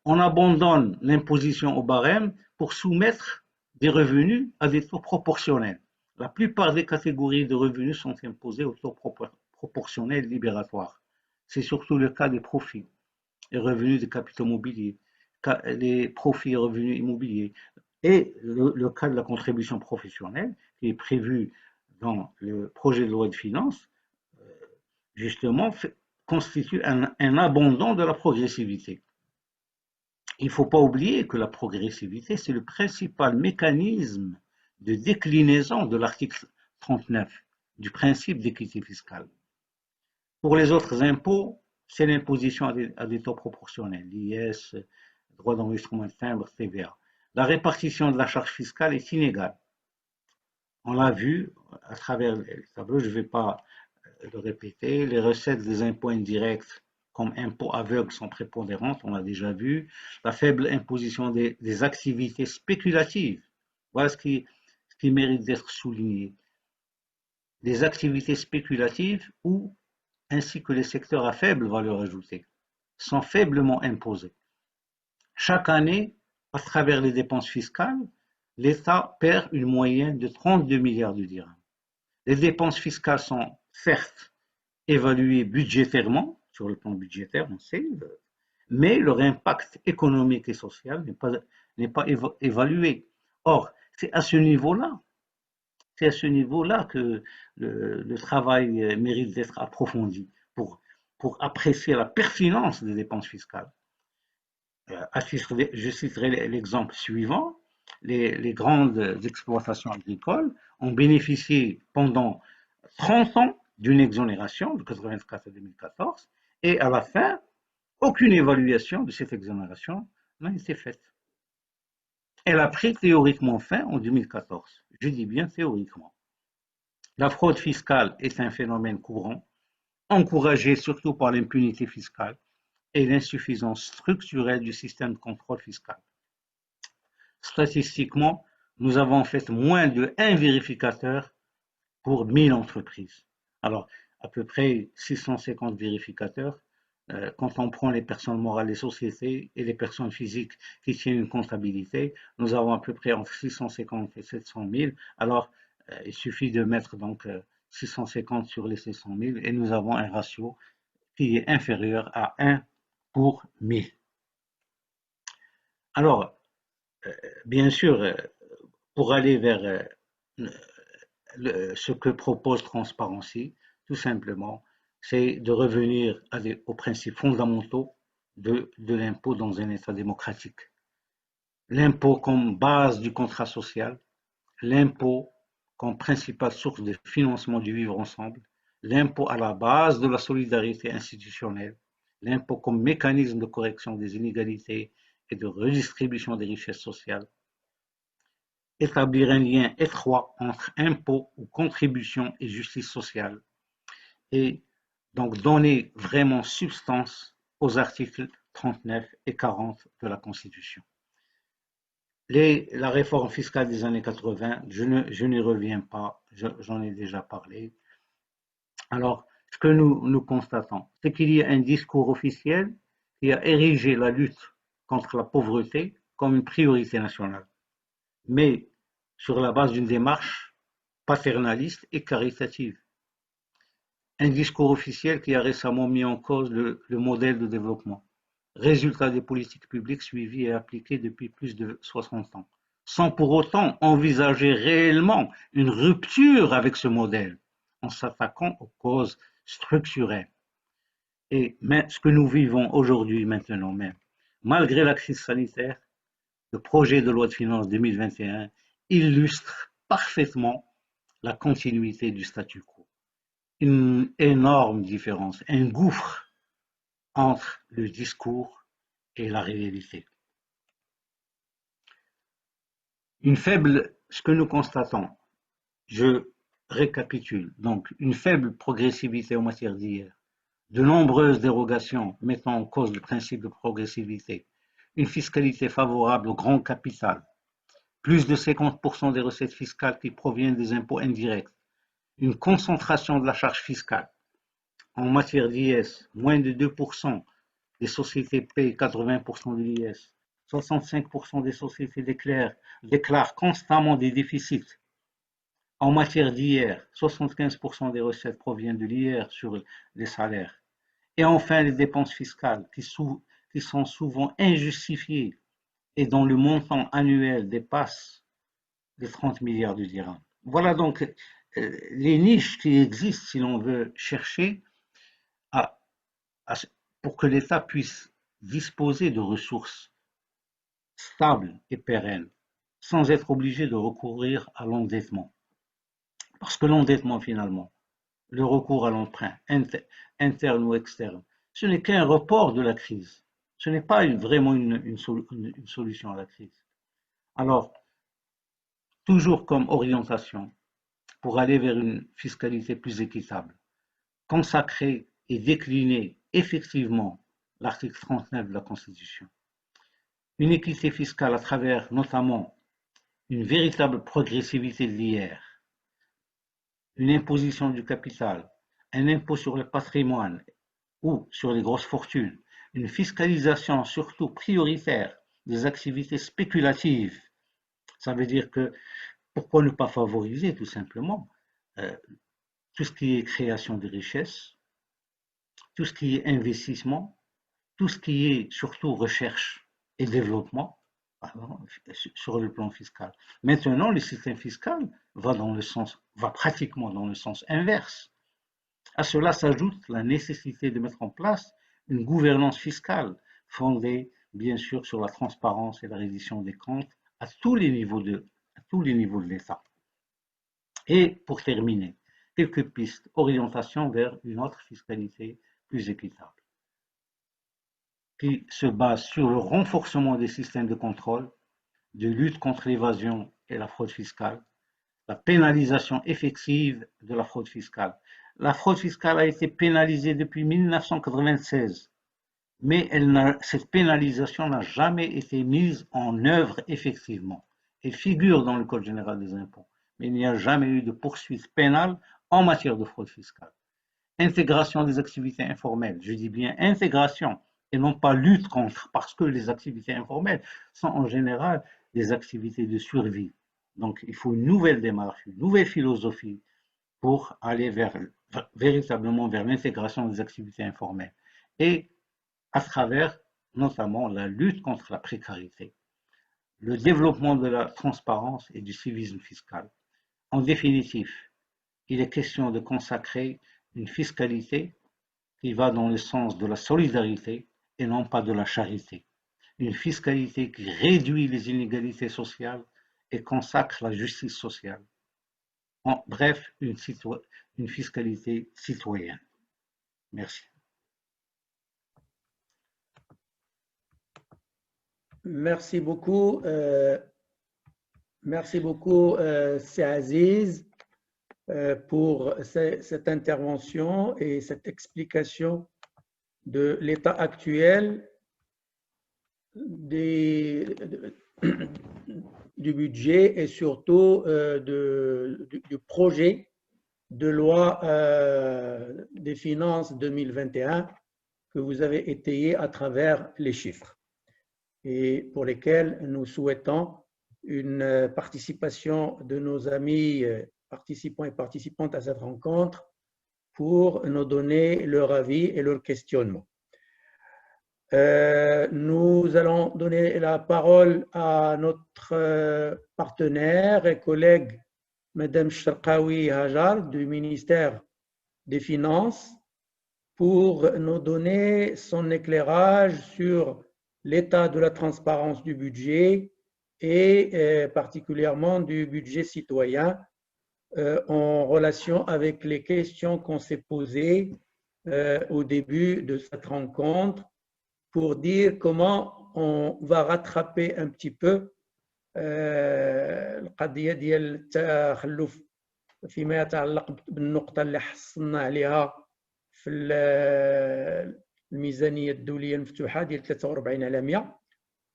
Speaker 3: on abandonne l'imposition au barème pour soumettre des revenus à des taux proportionnels. La plupart des catégories de revenus sont imposées au taux proportionnel libératoire. C'est surtout le cas des profits et revenus des capitaux mobiliers, les profits et revenus immobiliers, et le cas de la contribution professionnelle qui est prévu dans le projet de loi de finances, justement, constitue un abandon de la progressivité. Il ne faut pas oublier que la progressivité, c'est le principal mécanisme de déclinaison de l'article 39 du principe d'équité fiscale. Pour les autres impôts, c'est l'imposition à des taux proportionnels, l'IS, droit d'enregistrement de timbre, TVA. La répartition de la charge fiscale est inégale. On l'a vu à travers le tableau, je ne vais pas le répéter, les recettes des impôts indirects comme impôts aveugles sont prépondérantes, on l'a déjà vu. La faible imposition des activités spéculatives, voilà ce qui mérite d'être souligné. Des activités spéculatives ainsi que les secteurs à faible valeur ajoutée, sont faiblement imposés. Chaque année, à travers les dépenses fiscales, l'État perd une moyenne de 32 milliards de dirhams. Les dépenses fiscales sont certes évaluées budgétairement, sur le plan budgétaire, on sait, mais leur impact économique et social n'est pas évalué. Or, c'est à ce niveau-là que le travail mérite d'être approfondi pour apprécier la pertinence des dépenses fiscales. Je citerai l'exemple suivant. Les grandes exploitations agricoles ont bénéficié pendant 30 ans d'une exonération de 1984 à 2014 et à la fin, aucune évaluation de cette exonération n'a été faite. Elle a pris théoriquement fin en 2014. Je dis bien théoriquement. La fraude fiscale est un phénomène courant, encouragé surtout par l'impunité fiscale et l'insuffisance structurelle du système de contrôle fiscal. Statistiquement, nous avons en fait moins de 1 vérificateur pour 1000 entreprises. Alors, à peu près 650 vérificateurs, quand on prend les personnes morales et sociétés et les personnes physiques qui tiennent une comptabilité, nous avons à peu près entre 650 et 700 000. Alors, il suffit de mettre donc 650 sur les 700 000 et nous avons un ratio qui est inférieur à 1 pour 1000. Alors, bien sûr, pour aller vers ce que propose Transparency, tout simplement, c'est de revenir aux principes fondamentaux de l'impôt dans un État démocratique. L'impôt comme base du contrat social, l'impôt comme principale source de financement du vivre ensemble, l'impôt à la base de la solidarité institutionnelle, l'impôt comme mécanisme de correction des inégalités et de redistribution des richesses sociales, établir un lien étroit entre impôts ou contributions et justice sociale, et donc donner vraiment substance aux articles 39 et 40 de la Constitution. La réforme fiscale des années 80, je n'y reviens pas, j'en ai déjà parlé. Alors, ce que nous constatons, c'est qu'il y a un discours officiel qui a érigé la lutte contre la pauvreté comme une priorité nationale, mais sur la base d'une démarche paternaliste et caritative. Un discours officiel qui a récemment mis en cause le modèle de développement, résultat des politiques publiques suivies et appliquées depuis plus de 60 ans, sans pour autant envisager réellement une rupture avec ce modèle, en s'attaquant aux causes structurelles. Et ce que nous vivons aujourd'hui, maintenant même, malgré la crise sanitaire, le projet de loi de finances 2021 illustre parfaitement la continuité du statu quo. Une énorme différence, un gouffre entre le discours et la réalité. Ce que nous constatons, je récapitule, donc une faible progressivité en matière d'IR, de nombreuses dérogations mettant en cause le principe de progressivité, une fiscalité favorable au grand capital, plus de 50% des recettes fiscales qui proviennent des impôts indirects, une concentration de la charge fiscale. En matière d'IS, moins de 2% des sociétés payent 80% de l'IS, 65% des sociétés déclarent constamment des déficits. En matière d'IR, 75% des recettes proviennent de l'IR sur les salaires. Et enfin, les dépenses fiscales qui sont souvent injustifiées et dont le montant annuel dépasse les 30 milliards de dirhams. Voilà donc les niches qui existent si l'on veut chercher pour que l'État puisse disposer de ressources stables et pérennes sans être obligé de recourir à l'endettement. Parce que l'endettement, finalement, le recours à l'emprunt, interne ou externe, ce n'est qu'un report de la crise. Ce n'est pas vraiment une solution à la crise. Alors, toujours comme orientation, pour aller vers une fiscalité plus équitable, consacrer et décliner effectivement l'article 39 de la Constitution. Une équité fiscale à travers notamment une véritable progressivité de l'IR, une imposition du capital, un impôt sur le patrimoine ou sur les grosses fortunes, une fiscalisation surtout prioritaire des activités spéculatives. Ça veut dire que pourquoi ne pas favoriser tout simplement tout ce qui est création de richesses, tout ce qui est investissement, tout ce qui est surtout recherche et développement sur le plan fiscal. Maintenant, le système fiscal va pratiquement dans le sens inverse. À cela s'ajoute la nécessité de mettre en place une gouvernance fiscale fondée, bien sûr, sur la transparence et la reddition des comptes à tous les niveaux de l'État. Et pour terminer, quelques pistes, orientation vers une autre fiscalité plus équitable, qui se base sur le renforcement des systèmes de contrôle, de lutte contre l'évasion et la fraude fiscale, la pénalisation effective de la fraude fiscale. La fraude fiscale a été pénalisée depuis 1996, mais cette pénalisation n'a jamais été mise en œuvre effectivement. Elle figure dans le Code général des impôts, mais il n'y a jamais eu de poursuite pénale en matière de fraude fiscale. Intégration des activités informelles, je dis bien intégration et non pas lutte contre, parce que les activités informelles sont en général des activités de survie. Donc il faut une nouvelle démarche, une nouvelle philosophie pour aller véritablement vers l'intégration des activités informelles et à travers notamment la lutte contre la précarité, le développement de la transparence et du civisme fiscal. En définitive, il est question de consacrer une fiscalité qui va dans le sens de la solidarité et non pas de la charité. Une fiscalité qui réduit les inégalités sociales et consacre la justice sociale. En bref, une fiscalité citoyenne. Merci.
Speaker 1: Merci beaucoup. Merci beaucoup, C'est Aziz, pour cette intervention et cette explication de l'état actuel du budget et surtout du projet de loi des finances 2021 que vous avez étayé à travers les chiffres et pour lesquels nous souhaitons une participation de nos amis participants et participantes à cette rencontre pour nous donner leur avis et leur questionnement. Nous allons donner la parole à notre partenaire et collègue, Madame Cherkaoui Hajar, du ministère des Finances, pour nous donner son éclairage sur l'état de la transparence du budget et particulièrement du budget citoyen en relation avec les questions qu'on s'est posées au début de cette rencontre pour dire comment on va rattraper un petit peu القضية ديال التخلف فيما يتعلق بالنقطة اللي حصلنا عليها في الميزانية الدولية المفتوحة ديال 43 على 100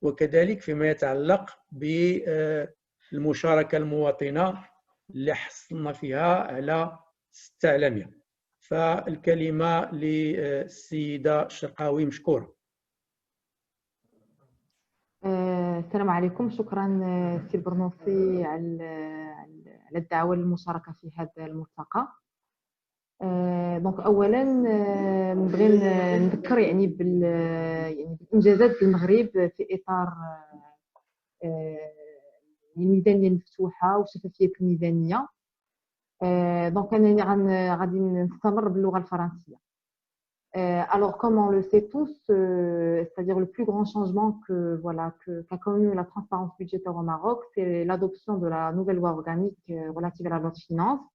Speaker 1: وكذلك فيما يتعلق بالمشاركة المواطنة اللي حصلنا فيها على 6 على 100. فالكلمة للسيدة الشرقاوي مشكورة.
Speaker 4: السلام عليكم. شكرا سي البرنوسي على الدعوة للمشاركة في هذا الملتقى. دونك اولا نبغي نذكر يعني بالانجازات المغرب في اطار الميزانيه المفتوحه وشفافيه الميزانيه. دونك انا غادي نستمر باللغه الفرنسيه. Alors, comme on le sait tous, c'est-à-dire le plus grand changement qu'a connu la transparence budgétaire au Maroc, c'est l'adoption de la nouvelle loi organique relative à la loi de finances,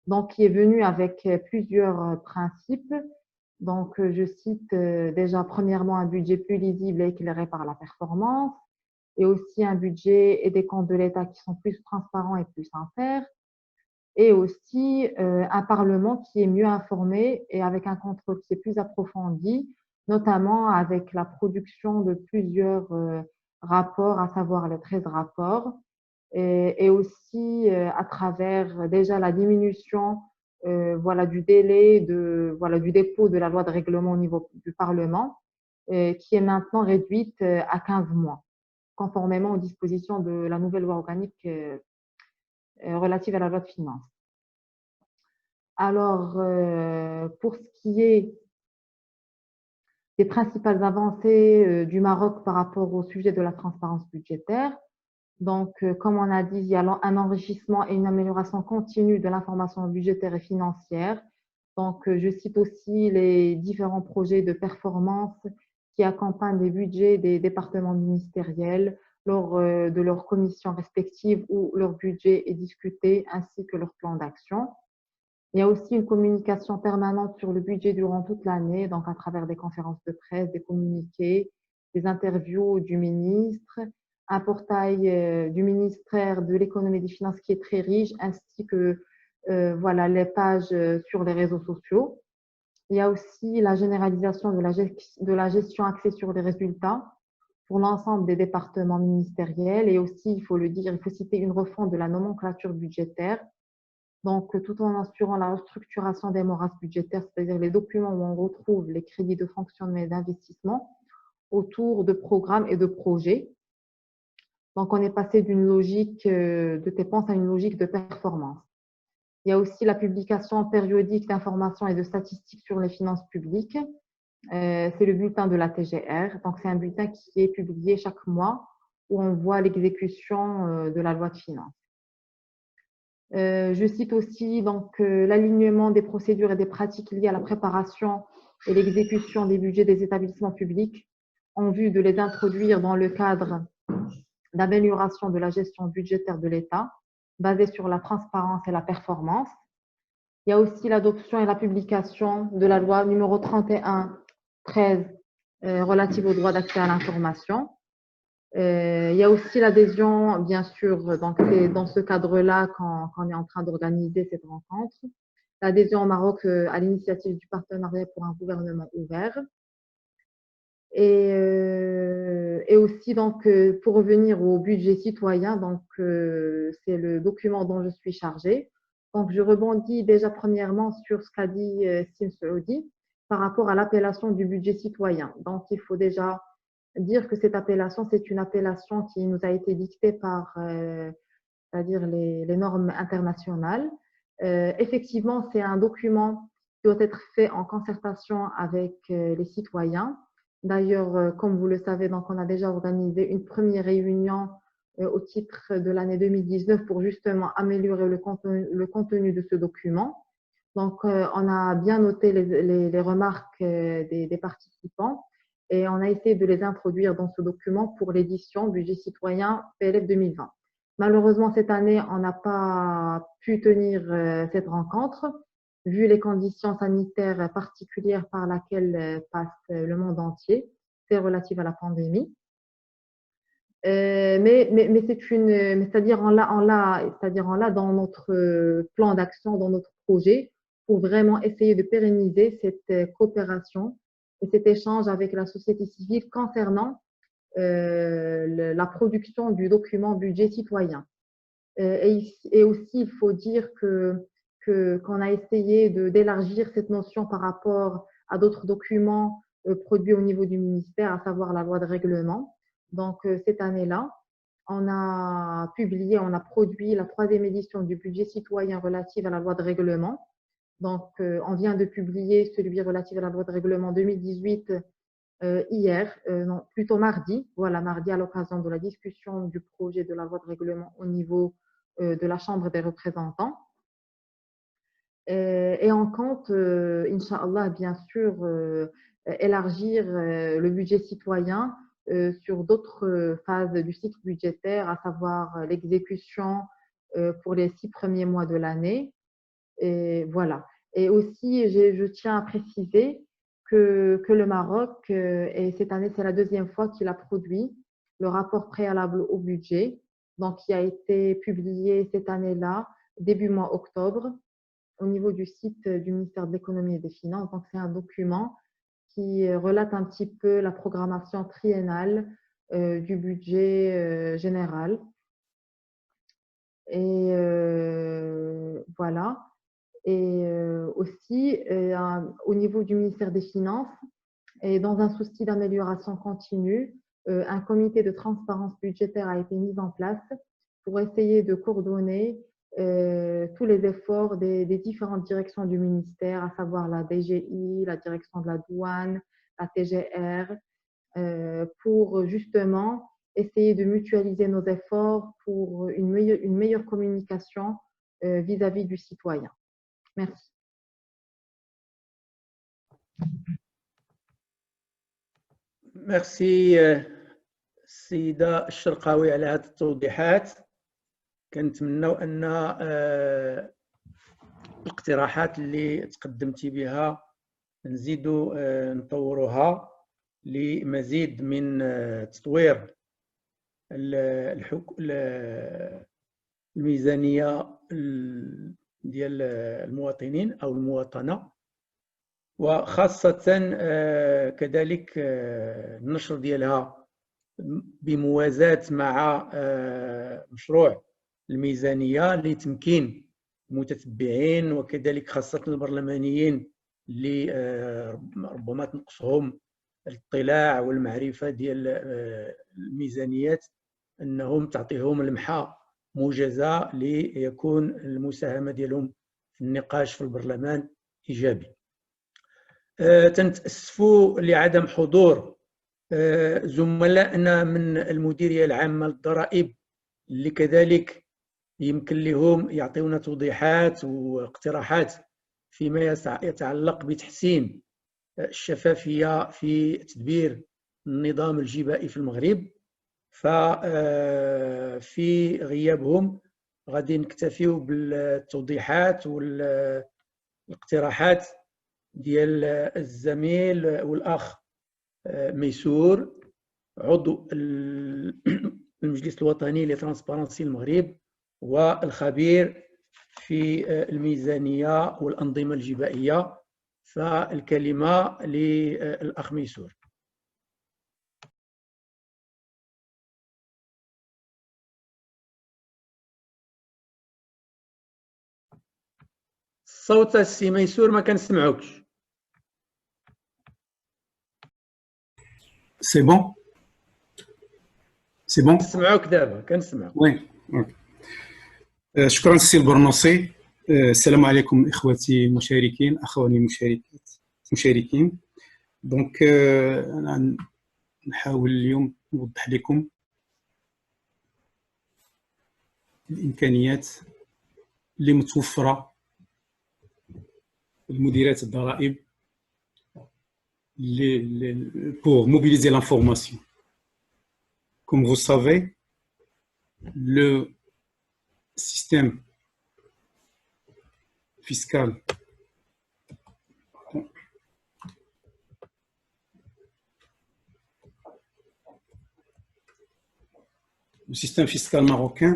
Speaker 4: donc qui est venue avec plusieurs principes. Donc, je cite déjà premièrement un budget plus lisible et éclairé par la performance, et aussi un budget et des comptes de l'État qui sont plus transparents et plus sincères. Et aussi un Parlement qui est mieux informé et avec un contrôle qui est plus approfondi, notamment avec la production de plusieurs rapports, à savoir les 13 rapports, et aussi à travers déjà la diminution du délai du dépôt de la loi de règlement au niveau du Parlement, qui est maintenant réduite à 15 mois, conformément aux dispositions de la nouvelle loi organique relative à la loi de finances. Alors, pour ce qui est des principales avancées du Maroc par rapport au sujet de la transparence budgétaire, donc, comme on a dit, il y a un enrichissement et une amélioration continue de l'information budgétaire et financière. Donc, je cite aussi les différents projets de performance qui accompagnent les budgets des départements ministériels lors de leurs commissions respectives où leur budget est discuté ainsi que leur plan d'action. Il y a aussi une communication permanente sur le budget durant toute l'année, donc à travers des conférences de presse, des communiqués, des interviews du ministre, un portail du ministère de l'économie et des finances qui est très riche, ainsi que les pages sur les réseaux sociaux. Il y a aussi la généralisation de la gestion axée sur les résultats pour l'ensemble des départements ministériels, et aussi, il faut le dire, il faut citer une refonte de la nomenclature budgétaire. Donc, tout en assurant la restructuration des morasses budgétaires, c'est-à-dire les documents où on retrouve les crédits de fonctionnement et d'investissement autour de programmes et de projets. Donc, on est passé d'une logique de dépenses à une logique de performance. Il y a aussi la publication périodique d'informations et de statistiques sur les finances publiques. C'est le bulletin de la TGR. Donc, c'est un bulletin qui est publié chaque mois où on voit l'exécution de la loi de finances. Je cite aussi donc l'alignement des procédures et des pratiques liées à la préparation et l'exécution des budgets des établissements publics en vue de les introduire dans le cadre d'amélioration de la gestion budgétaire de l'État basée sur la transparence et la performance. Il y a aussi l'adoption et la publication de la loi numéro 31/13 relative au droit d'accès à l'information. Il y a aussi l'adhésion, bien sûr, donc c'est dans ce cadre-là qu'on est en train d'organiser cette rencontre, l'adhésion au Maroc à l'initiative du partenariat pour un gouvernement ouvert. Et aussi, donc, pour revenir au budget citoyen, donc c'est le document dont je suis chargée. Donc, je rebondis déjà premièrement sur ce qu'a dit Sim Saoudi par rapport à l'appellation du budget citoyen. Donc, il faut déjà dire que cette appellation, c'est une appellation qui nous a été dictée par, c'est-à-dire les normes internationales. Effectivement, c'est un document qui doit être fait en concertation avec les citoyens. D'ailleurs, comme vous le savez, donc on a déjà organisé une première réunion au titre de l'année 2019 pour justement améliorer le contenu de ce document. Donc, on a bien noté les remarques des participants et on a essayé de les introduire dans ce document pour l'édition budget citoyen PLF 2020. Malheureusement, cette année, on n'a pas pu tenir cette rencontre, vu les conditions sanitaires particulières par lesquelles passe le monde entier. C'est relatif à la pandémie. Mais c'est-à-dire on l'a dans notre plan d'action, dans notre projet, pour vraiment essayer de pérenniser cette coopération et cet échange avec la société civile concernant la production du document budget citoyen. Et aussi, il faut dire qu'on a essayé d'élargir cette notion par rapport à d'autres documents produits au niveau du ministère, à savoir la loi de règlement. Donc, cette année-là, on a produit la 3e édition du budget citoyen relative à la loi de règlement. Donc, on vient de publier celui relatif à la loi de règlement 2018 hier, non, plutôt mardi, voilà, mardi à l'occasion de la discussion du projet de la loi de règlement au niveau de la Chambre des représentants. Et on compte, Inch'Allah, bien sûr, élargir le budget citoyen sur d'autres phases du cycle budgétaire, à savoir l'exécution pour les 6 premiers mois de l'année. Et voilà. Et aussi, je tiens à préciser que le Maroc, et cette année, c'est la 2e fois qu'il a produit le rapport préalable au budget, donc qui a été publié cette année-là, début mois octobre, au niveau du site du ministère de l'économie et des finances. Donc, c'est un document qui relate un petit peu la programmation triennale du budget général. Et voilà. Et aussi, au niveau du ministère des Finances, et dans un souci d'amélioration continue, un comité de transparence budgétaire a été mis en place pour essayer de coordonner tous les efforts des différentes directions du ministère, à savoir la DGI, la direction de la douane, la TGR, pour justement essayer de mutualiser nos efforts pour une meilleure communication vis-à-vis du citoyen. Merci.
Speaker 1: ميرسي السيدة الشرقاوي على هذه التوضيحات. كنتمناو أن الاقتراحات اللي تقدمتي بها نزيدوا نطوروها لمزيد من تطوير الميزانية ديال المواطنين أو المواطنة، وخاصة كذلك النشر ديالها بموازاة مع مشروع الميزانية لتمكين المتتبعين وكذلك خاصة البرلمانيين اللي ربما تنقصهم الاطلاع والمعرفة ديال الميزانيات، أنهم تعطيهم لمحة موجزة ليكون المساهمة ديالهم في النقاش في البرلمان إيجابي. تنتأسفوا لعدم حضور زملائنا من المديرية العامة للضرائب اللي كذلك يمكن لهم يعطيونا توضيحات واقتراحات فيما يتعلق بتحسين الشفافية في تدبير النظام الجبائي في المغرب. ففي غيابهم غادي نكتفيو بالتوضيحات والاقتراحات ديال الزميل والأخ ميسور عضو المجلس الوطني لترانسبارنسي المغرب والخبير في الميزانية والأنظمة الجبائية. فالكلمة للأخ ميسور. الصوت السي ميسور ما كنسمعوكش.
Speaker 5: سي بون سي بون
Speaker 1: كنسمعوك دابا كنسمعوك.
Speaker 5: وي شكرا سي البرنوسي. السلام عليكم اخواتي المشاركين، اخواني المشاركين. دونك انا نحاول اليوم نوضح لكم الامكانيات اللي متوفره لمديريات الضرائب pour mobiliser l'information. Comme vous savez, le système fiscal marocain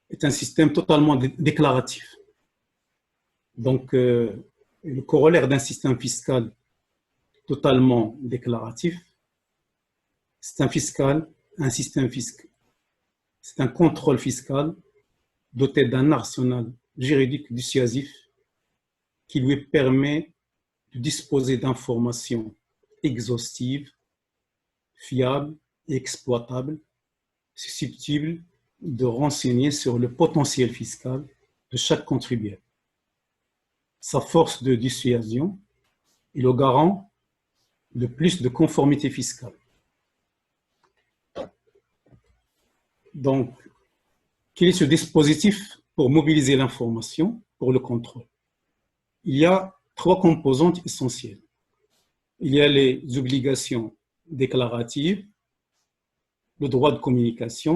Speaker 5: est un système totalement déclaratif. Donc, le corollaire d'un système fiscal totalement déclaratif, c'est un contrôle fiscal doté d'un arsenal juridique dissuasif qui lui permet de disposer d'informations exhaustives, fiables et exploitables, susceptibles de renseigner sur le potentiel fiscal de chaque contribuable, sa force de dissuasion et le garant de plus de conformité fiscale. Donc, quel est ce dispositif pour mobiliser l'information pour le contrôle? Il y a 3 composantes essentielles. Il y a les obligations déclaratives, le droit de communication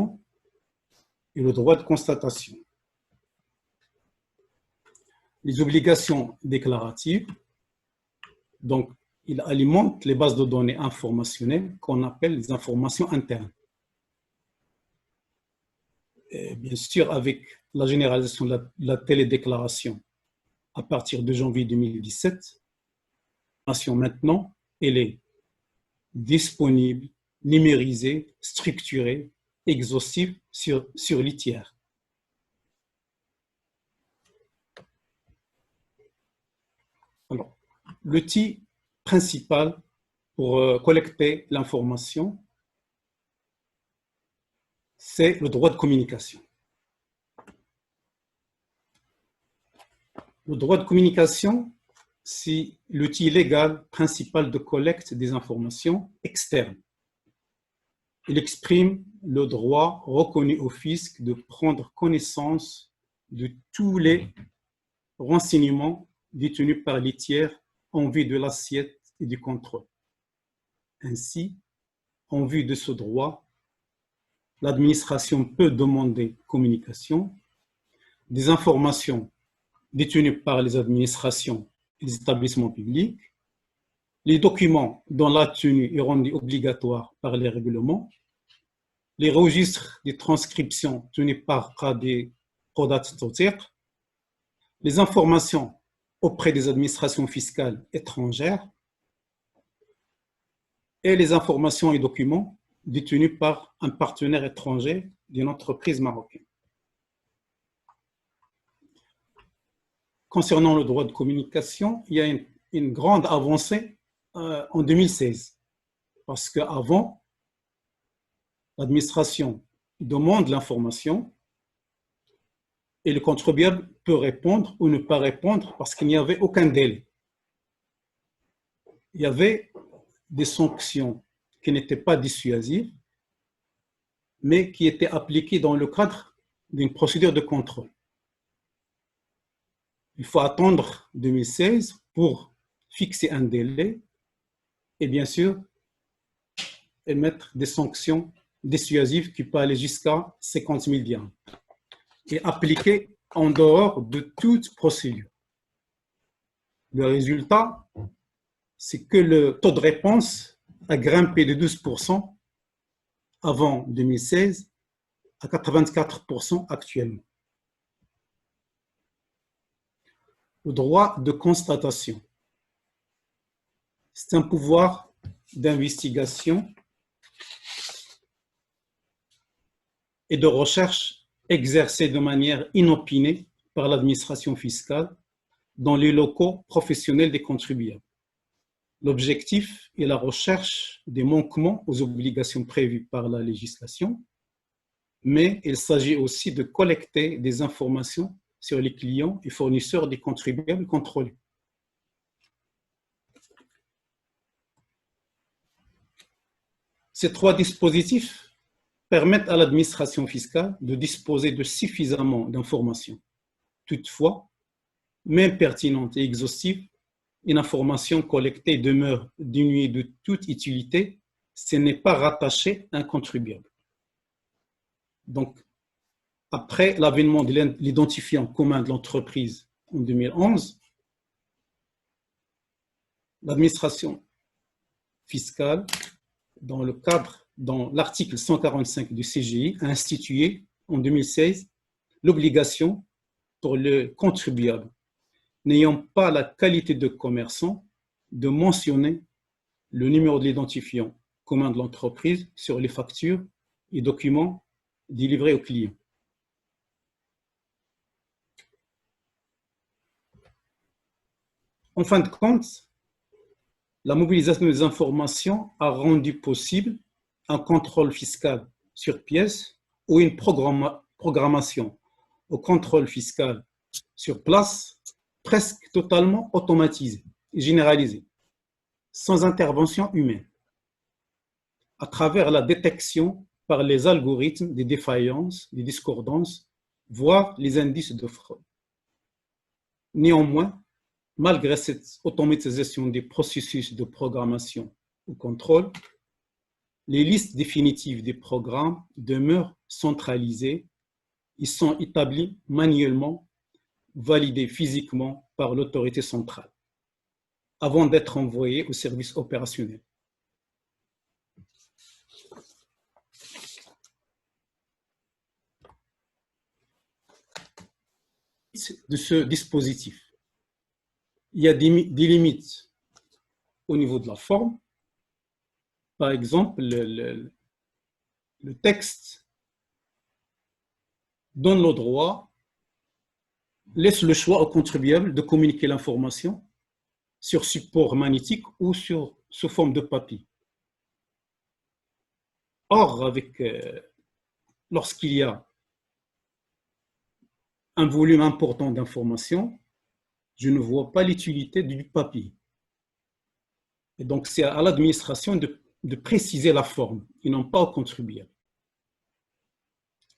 Speaker 5: et le droit de constatation. Les obligations déclaratives, donc, il alimente les bases de données informationnelles qu'on appelle les informations internes. Et bien sûr, avec la généralisation de la télédéclaration à partir de janvier 2017, maintenant, elle est disponible, numérisée, structurée, exhaustive sur l'ITIR. Alors, l'outil principal pour collecter l'information, c'est le droit de communication. Le droit de communication, c'est l'outil légal principal de collecte des informations externes. Il exprime le droit reconnu au fisc de prendre connaissance de tous les renseignements détenus par les tiers en vue de l'assiette et du contrôle. Ainsi, en vue de ce droit, l'administration peut demander communication des informations détenues par les administrations et les établissements publics, les documents dont la tenue est rendue obligatoire par les règlements, les registres des transcriptions tenus par Qadi Qodat Totir, les informations auprès des administrations fiscales étrangères et les informations et documents détenus par un partenaire étranger d'une entreprise marocaine. Concernant le droit de communication, il y a une grande avancée en 2016, parce qu'avant, l'administration demande l'information et le contribuable peut répondre ou ne pas répondre parce qu'il n'y avait aucun délai. Il y avait des sanctions qui n'étaient pas dissuasives, mais qui étaient appliquées dans le cadre d'une procédure de contrôle. Il faut attendre 2016 pour fixer un délai et bien sûr émettre des sanctions dissuasives qui peuvent aller jusqu'à 50 000 dirhams et appliquées en dehors de toute procédure. Le résultat, c'est que le taux de réponse a grimpé de 12% avant 2016 à 84% actuellement. Le droit de constatation, c'est un pouvoir d'investigation et de recherche exercé de manière inopinée par l'administration fiscale dans les locaux professionnels des contribuables. L'objectif est la recherche des manquements aux obligations prévues par la législation, mais il s'agit aussi de collecter des informations sur les clients et fournisseurs des contribuables contrôlés. Ces trois dispositifs permettent à l'administration fiscale de disposer de suffisamment d'informations. Toutefois, même pertinente et exhaustive, une information collectée demeure dénuée de toute utilité si elle n'est pas rattachée à un contribuable. Donc, après l'avènement de l'identifiant commun de l'entreprise en 2011, l'administration fiscale, dans l'article 145 du CGI, a institué en 2016 l'obligation pour le contribuable n'ayant pas la qualité de commerçant de mentionner le numéro de l'identifiant commun de l'entreprise sur les factures et documents délivrés aux clients. En fin de compte, la mobilisation des informations a rendu possible un contrôle fiscal sur pièce ou une programmation au contrôle fiscal sur place presque totalement automatisée et généralisée, sans intervention humaine, à travers la détection par les algorithmes des défaillances, des discordances, voire les indices de fraude. Néanmoins, malgré cette automatisation des processus de programmation ou contrôle, les listes définitives des programmes demeurent centralisées et sont établies manuellement, validées physiquement par l'autorité centrale, avant d'être envoyées au service opérationnel. De ce dispositif, il y a des limites au niveau de la forme. Par exemple, le texte donne le droit, laisse le choix au contribuable de communiquer l'information sur support magnétique ou sous forme de papier. Or, lorsqu'il y a un volume important d'informations, je ne vois pas l'utilité du papier. Et donc, c'est à l'administration de préciser la forme et non pas au contribuable.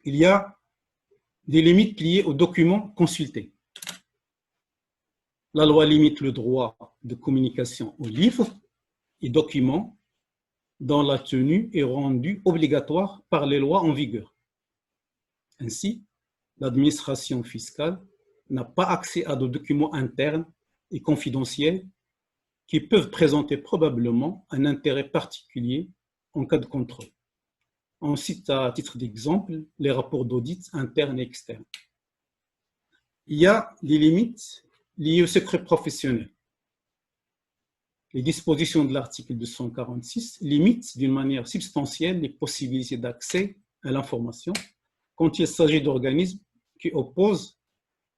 Speaker 5: Il y a des limites liées aux documents consultés. La loi limite le droit de communication aux livres et documents dont la tenue est rendue obligatoire par les lois en vigueur. Ainsi, l'administration fiscale n'a pas accès à des documents internes et confidentiels qui peuvent présenter probablement un intérêt particulier en cas de contrôle. On cite à titre d'exemple les rapports d'audit internes et externes. Il y a des limites liées au secret professionnel. Les dispositions de l'article 246 limitent d'une manière substantielle les possibilités d'accès à l'information quand il s'agit d'organismes qui opposent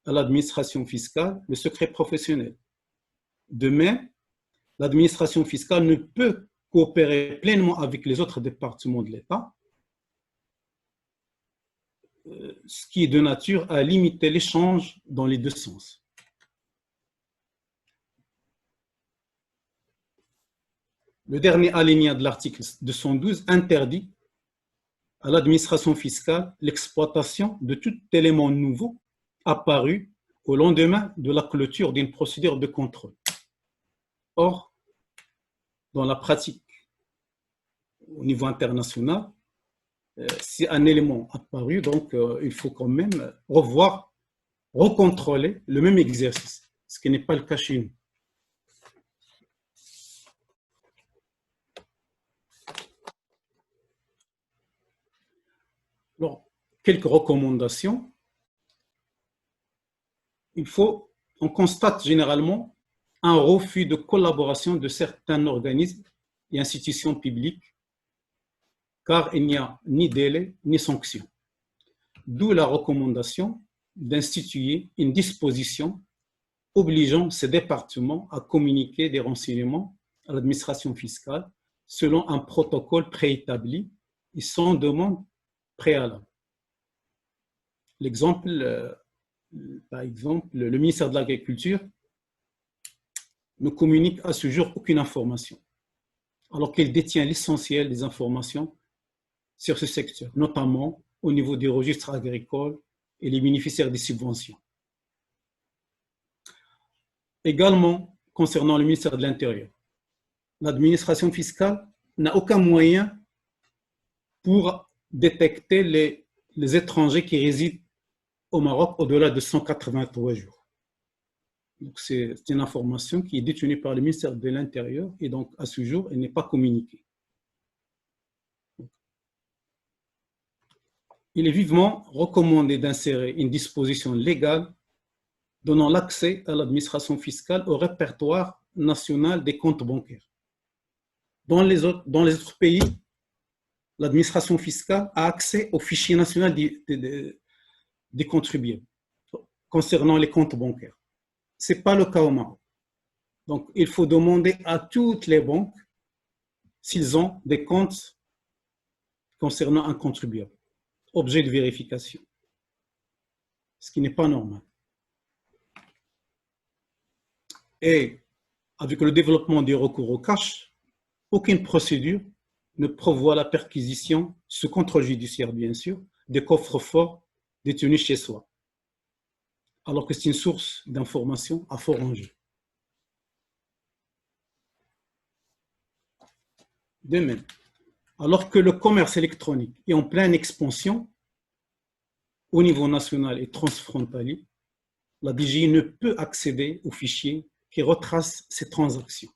Speaker 5: à l'administration fiscale le secret professionnel. De même, l'administration fiscale ne peut coopérer pleinement avec les autres départements de l'État, ce qui est de nature à limiter l'échange dans les deux sens. Le dernier alinéa de l'article 212 interdit à l'administration fiscale l'exploitation de tout élément nouveau apparu au lendemain de la clôture d'une procédure de contrôle. Or, dans la pratique, au niveau international, c'est un élément apparu, donc il faut quand même recontrôler le même exercice, ce qui n'est pas le cas chez nous. Alors, quelques recommandations. On constate généralement un refus de collaboration de certains organismes et institutions publiques, car il n'y a ni délai ni sanction. D'où la recommandation d'instituer une disposition obligeant ces départements à communiquer des renseignements à l'administration fiscale selon un protocole préétabli et sans demande préalable. Par exemple, le ministère de l'Agriculture ne communique à ce jour aucune information, alors qu'il détient l'essentiel des informations sur ce secteur, notamment au niveau des registres agricoles et les bénéficiaires des subventions. Également, concernant le ministère de l'Intérieur, l'administration fiscale n'a aucun moyen pour détecter les étrangers qui résident au Maroc au-delà de 183 jours. C'est une information qui est détenue par le ministère de l'Intérieur et donc à ce jour, elle n'est pas communiquée. Il est vivement recommandé d'insérer une disposition légale donnant l'accès à l'administration fiscale au répertoire national des comptes bancaires. Dans les autres pays, l'administration fiscale a accès au fichier national des contribuables concernant les comptes bancaires. Ce n'est pas le cas au Maroc. Donc, il faut demander à toutes les banques s'ils ont des comptes concernant un contribuable, objet de vérification, ce qui n'est pas normal. Et avec le développement du recours au cash, aucune procédure ne prévoit la perquisition, sous contrôle judiciaire bien sûr, des coffres forts détenus chez soi, alors que c'est une source d'information à fort enjeu. De même, alors que le commerce électronique est en pleine expansion au niveau national et transfrontalier, la DGI ne peut accéder aux fichiers qui retracent ces transactions.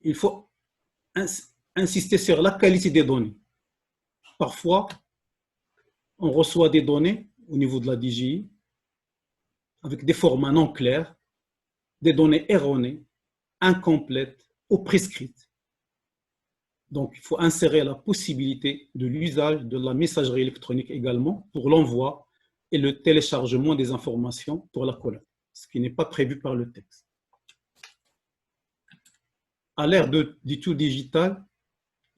Speaker 5: Il faut insister sur la qualité des données. Parfois, on reçoit des données au niveau de la DGI avec des formats non clairs, des données erronées, incomplètes ou prescrites. Donc, il faut insérer la possibilité de l'usage de la messagerie électronique également pour l'envoi et le téléchargement des informations pour la collecte, ce qui n'est pas prévu par le texte. À l'ère du tout digital,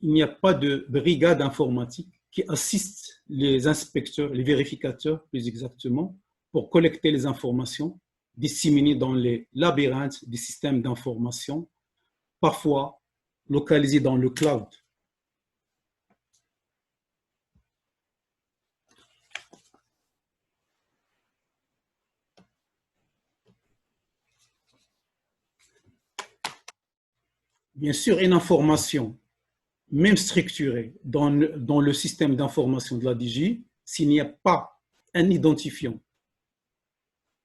Speaker 5: il n'y a pas de brigade informatique qui assiste les inspecteurs, les vérificateurs plus exactement, pour collecter les informations disséminées dans les labyrinthes des systèmes d'information, parfois localisés dans le cloud. Bien sûr, une information, même structurée, dans le système d'information de la DGI, s'il n'y a pas un identifiant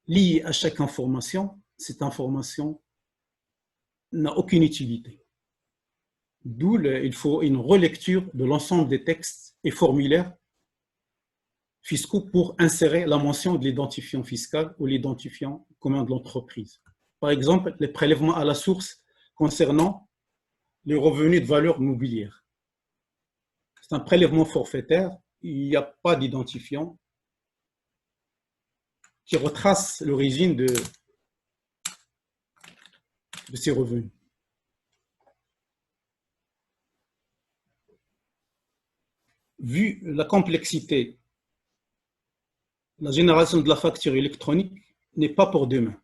Speaker 5: lié à chaque information, cette information n'a aucune utilité. D'où il faut une relecture de l'ensemble des textes et formulaires fiscaux pour insérer la mention de l'identifiant fiscal ou l'identifiant commun de l'entreprise. Par exemple, les prélèvements à la source concernant les revenus de valeur mobilière. C'est un prélèvement forfaitaire, il n'y a pas d'identifiant qui retrace l'origine de ces revenus. Vu la complexité, la génération de la facture électronique n'est pas pour demain.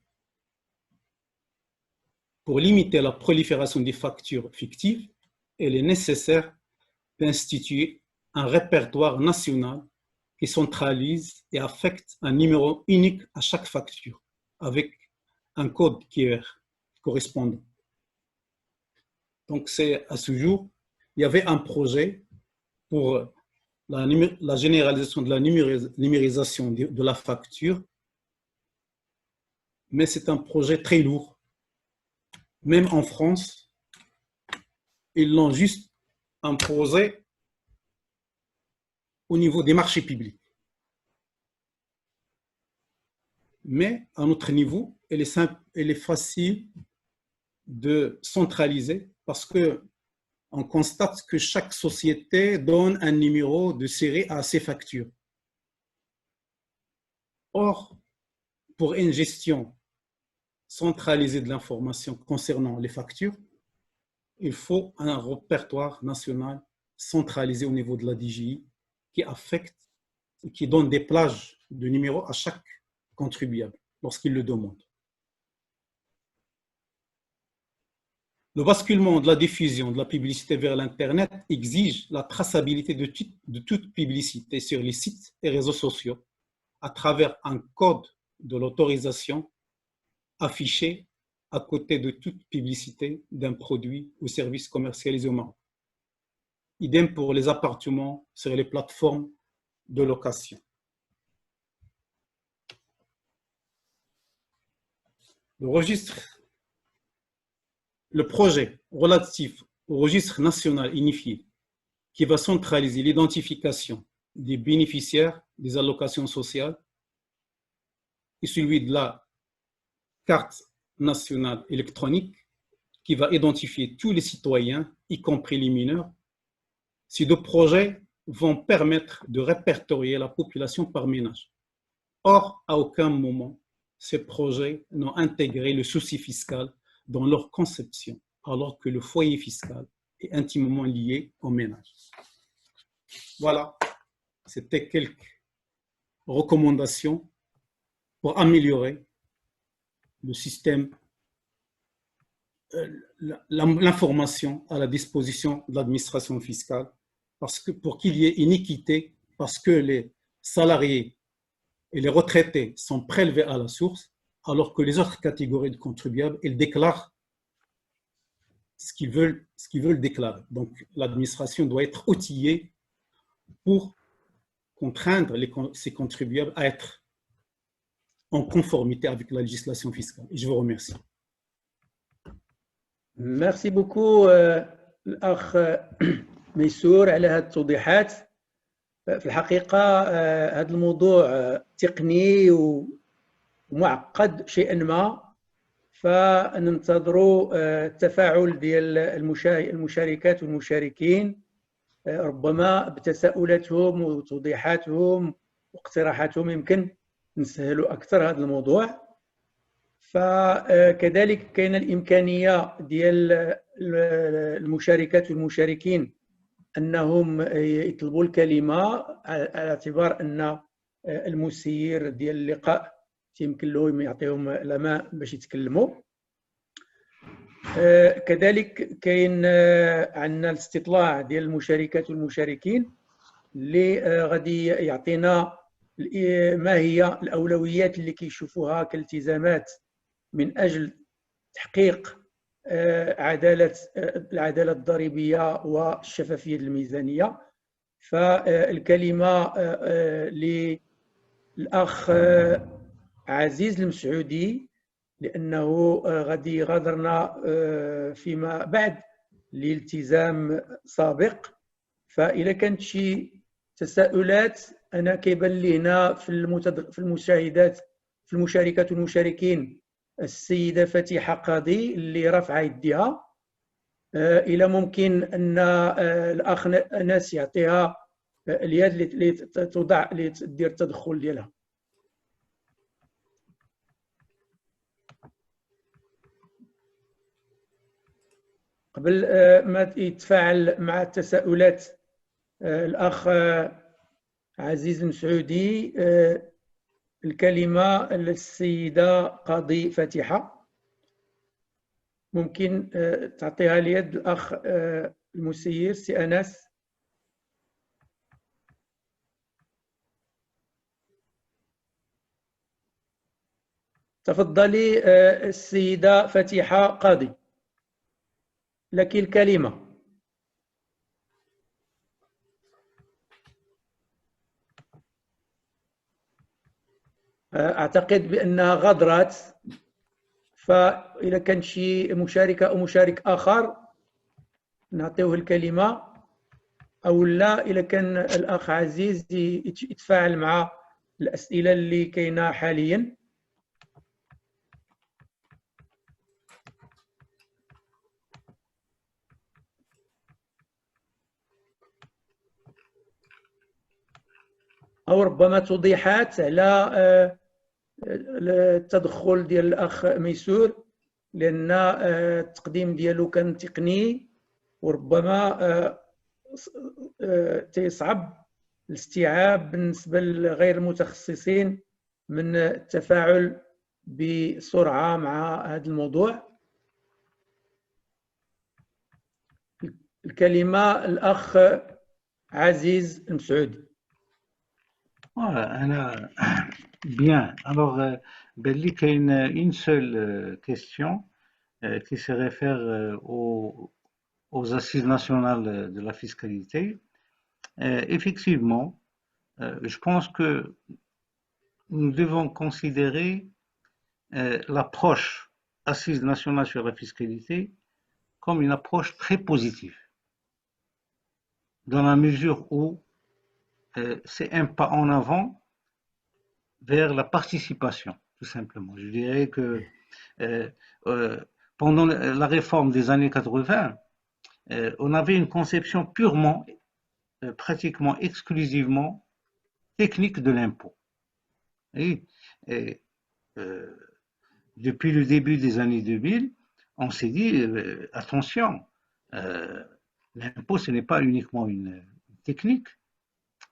Speaker 5: Pour limiter la prolifération des factures fictives, il est nécessaire d'instituer un répertoire national qui centralise et affecte un numéro unique à chaque facture, avec un code QR correspondant. Donc, à ce jour, il y avait un projet pour la généralisation de la numérisation de la facture, mais c'est un projet très lourd. Même en France, ils l'ont juste imposé au niveau des marchés publics. Mais à notre niveau, elle est facile de centraliser parce que on constate que chaque société donne un numéro de série à ses factures. Or, pour une gestion centralisée de l'information concernant les factures, il faut un répertoire national centralisé au niveau de la DGI qui affecte et qui donne des plages de numéros à chaque contribuable lorsqu'il le demande. Le basculement de la diffusion de la publicité vers l'Internet exige la traçabilité de toute publicité sur les sites et réseaux sociaux à travers un code de l'autorisation affiché à côté de toute publicité d'un produit ou service commercialisé au Maroc. Idem pour les appartements sur les plateformes de location. Le projet relatif au registre national unifié qui va centraliser l'identification des bénéficiaires des allocations sociales et celui de la carte nationale électronique qui va identifier tous les citoyens, y compris les mineurs. Ces deux projets vont permettre de répertorier la population par ménage. Or, à aucun moment, ces projets n'ont intégré le souci fiscal dans leur conception, alors que le foyer fiscal est intimement lié au ménage. Voilà, c'était quelques recommandations pour améliorer le système, l'information à la disposition de l'administration fiscale, parce que pour qu'il y ait une équité, parce que les salariés et les retraités sont prélevés à la source, alors que les autres catégories de contribuables, ils déclarent ce qu'ils veulent déclarer. Donc, l'administration doit être outillée pour contraindre ces contribuables à être en conformité avec la législation fiscale. Et je vous remercie.
Speaker 1: Merci beaucoup الأخ ميسور على هذه التوضيحات. في الحقيقة هذا الموضوع تقني ومعقد شيئا ما، فننتظر التفاعل ديال المشاركات والمشاركين، ربما بتساؤلاتهم وتوضيحاتهم واقتراحاتهم يمكن نسهلوا أكثر هذا الموضوع. فكذلك كاين الإمكانية ديال المشاركات والمشاركين أنهم يطلبوا الكلمة على اعتبار أن المسير ديال اللقاء يمكن له يعطيهم لماء باش يتكلموا. كذلك كاين عندنا الاستطلاع ديال المشاركات والمشاركين اللي غادي يعطينا ما هي الأولويات اللي كيشوفوها كالتزامات من أجل تحقيق العدالة الضريبية والشفافية الميزانية. فالكلمة للأخ عزيز المسعودي، لأنه غادي يغادرنا فيما بعد لالتزام سابق. فإذا كانت شي تساؤلات، أنا كيبان لي هنا في المشاهدات في المشاركات والمشاركين السيدة فاتحة قاضي اللي رافعة يديها. إلى ممكن أن الأخ أنس يعطيها اليد اللي توضع لتدير التدخل ديالها. قبل ما يتفاعل مع التساؤلات الأخ عزيز المسعودي، الكلمة للسيدة قاضي فاتحة. ممكن تعطيها اليد الأخ المسير سي أنس. تفضلي السيدة فاتحة قاضي، لك الكلمة. أعتقد بأنها غادرت، فإذا كان شي مشاركة أو مشارك آخر نعطيوه الكلمة، أو لا إذا كان الأخ عزيز يتفاعل مع الأسئلة اللي كاينة حاليا. أو ربما توضيحات على التدخل ديال الأخ ميسور، لأن التقديم ديالو كان تقني وربما تيصعب الاستيعاب بالنسبة لغير المتخصصين من التفاعل بسرعة مع هذا الموضوع. الكلمة الأخ عزيز المسعودي.
Speaker 3: Bien, alors, il y a une seule question qui se réfère aux assises nationales de la fiscalité. Effectivement, je pense que nous devons considérer l'approche assise nationale sur la fiscalité comme une approche très positive, dans la mesure où c'est un pas en avant vers la participation, tout simplement. Je dirais que pendant la réforme des années 80, on avait une conception purement, pratiquement exclusivement technique de l'impôt. Et depuis le début des années 2000, on s'est dit, attention, l'impôt, ce n'est pas uniquement une technique.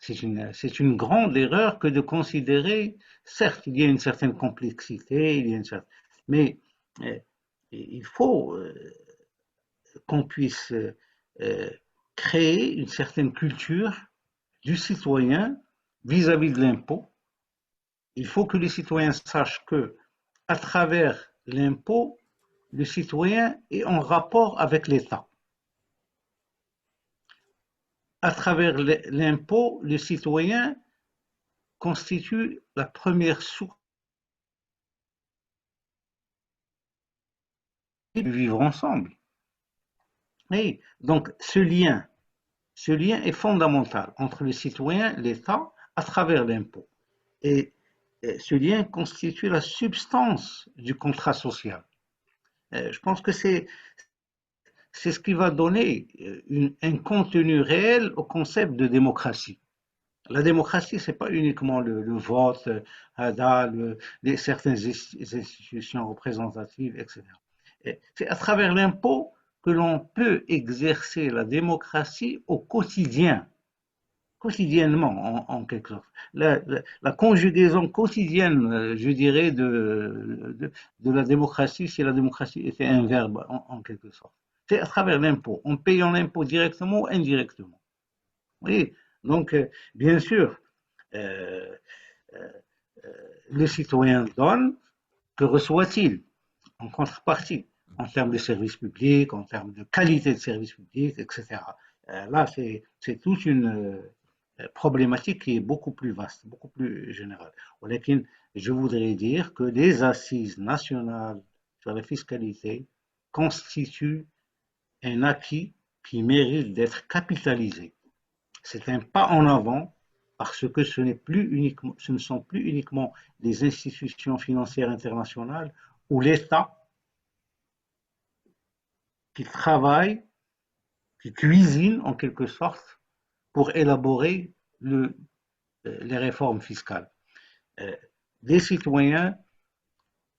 Speaker 3: C'est une grande erreur que de considérer, certes, il y a une certaine complexité, mais il faut qu'on puisse créer une certaine culture du citoyen vis-à-vis de l'impôt. Il faut que les citoyens sachent que, à travers l'impôt, le citoyen est en rapport avec l'État. À travers l'impôt, le citoyen constitue la première source de vivre ensemble. Et donc, ce lien est fondamental entre le citoyen et l'État à travers l'impôt. Et ce lien constitue la substance du contrat social. Je pense que c'est ce qui va donner un contenu réel au concept de démocratie. La démocratie, ce n'est pas uniquement le vote, certaines institutions représentatives, etc. C'est à travers l'impôt que l'on peut exercer la démocratie au quotidien, quotidiennement en quelque sorte. La conjugaison quotidienne, je dirais, de la démocratie, si la démocratie était un verbe en quelque sorte. C'est à travers l'impôt, en payant l'impôt directement ou indirectement. Oui, donc bien sûr, le citoyen donne, que reçoit-il en contrepartie, en termes de services publics, en termes de qualité de services publics, etc. Là, c'est toute une problématique qui est beaucoup plus vaste, beaucoup plus générale. Je voudrais dire que les assises nationales sur la fiscalité constituent un acquis qui mérite d'être capitalisé. C'est un pas en avant parce que ce ne sont plus uniquement les institutions financières internationales ou l'État qui travaille, qui cuisine en quelque sorte pour élaborer les réformes fiscales. Les citoyens,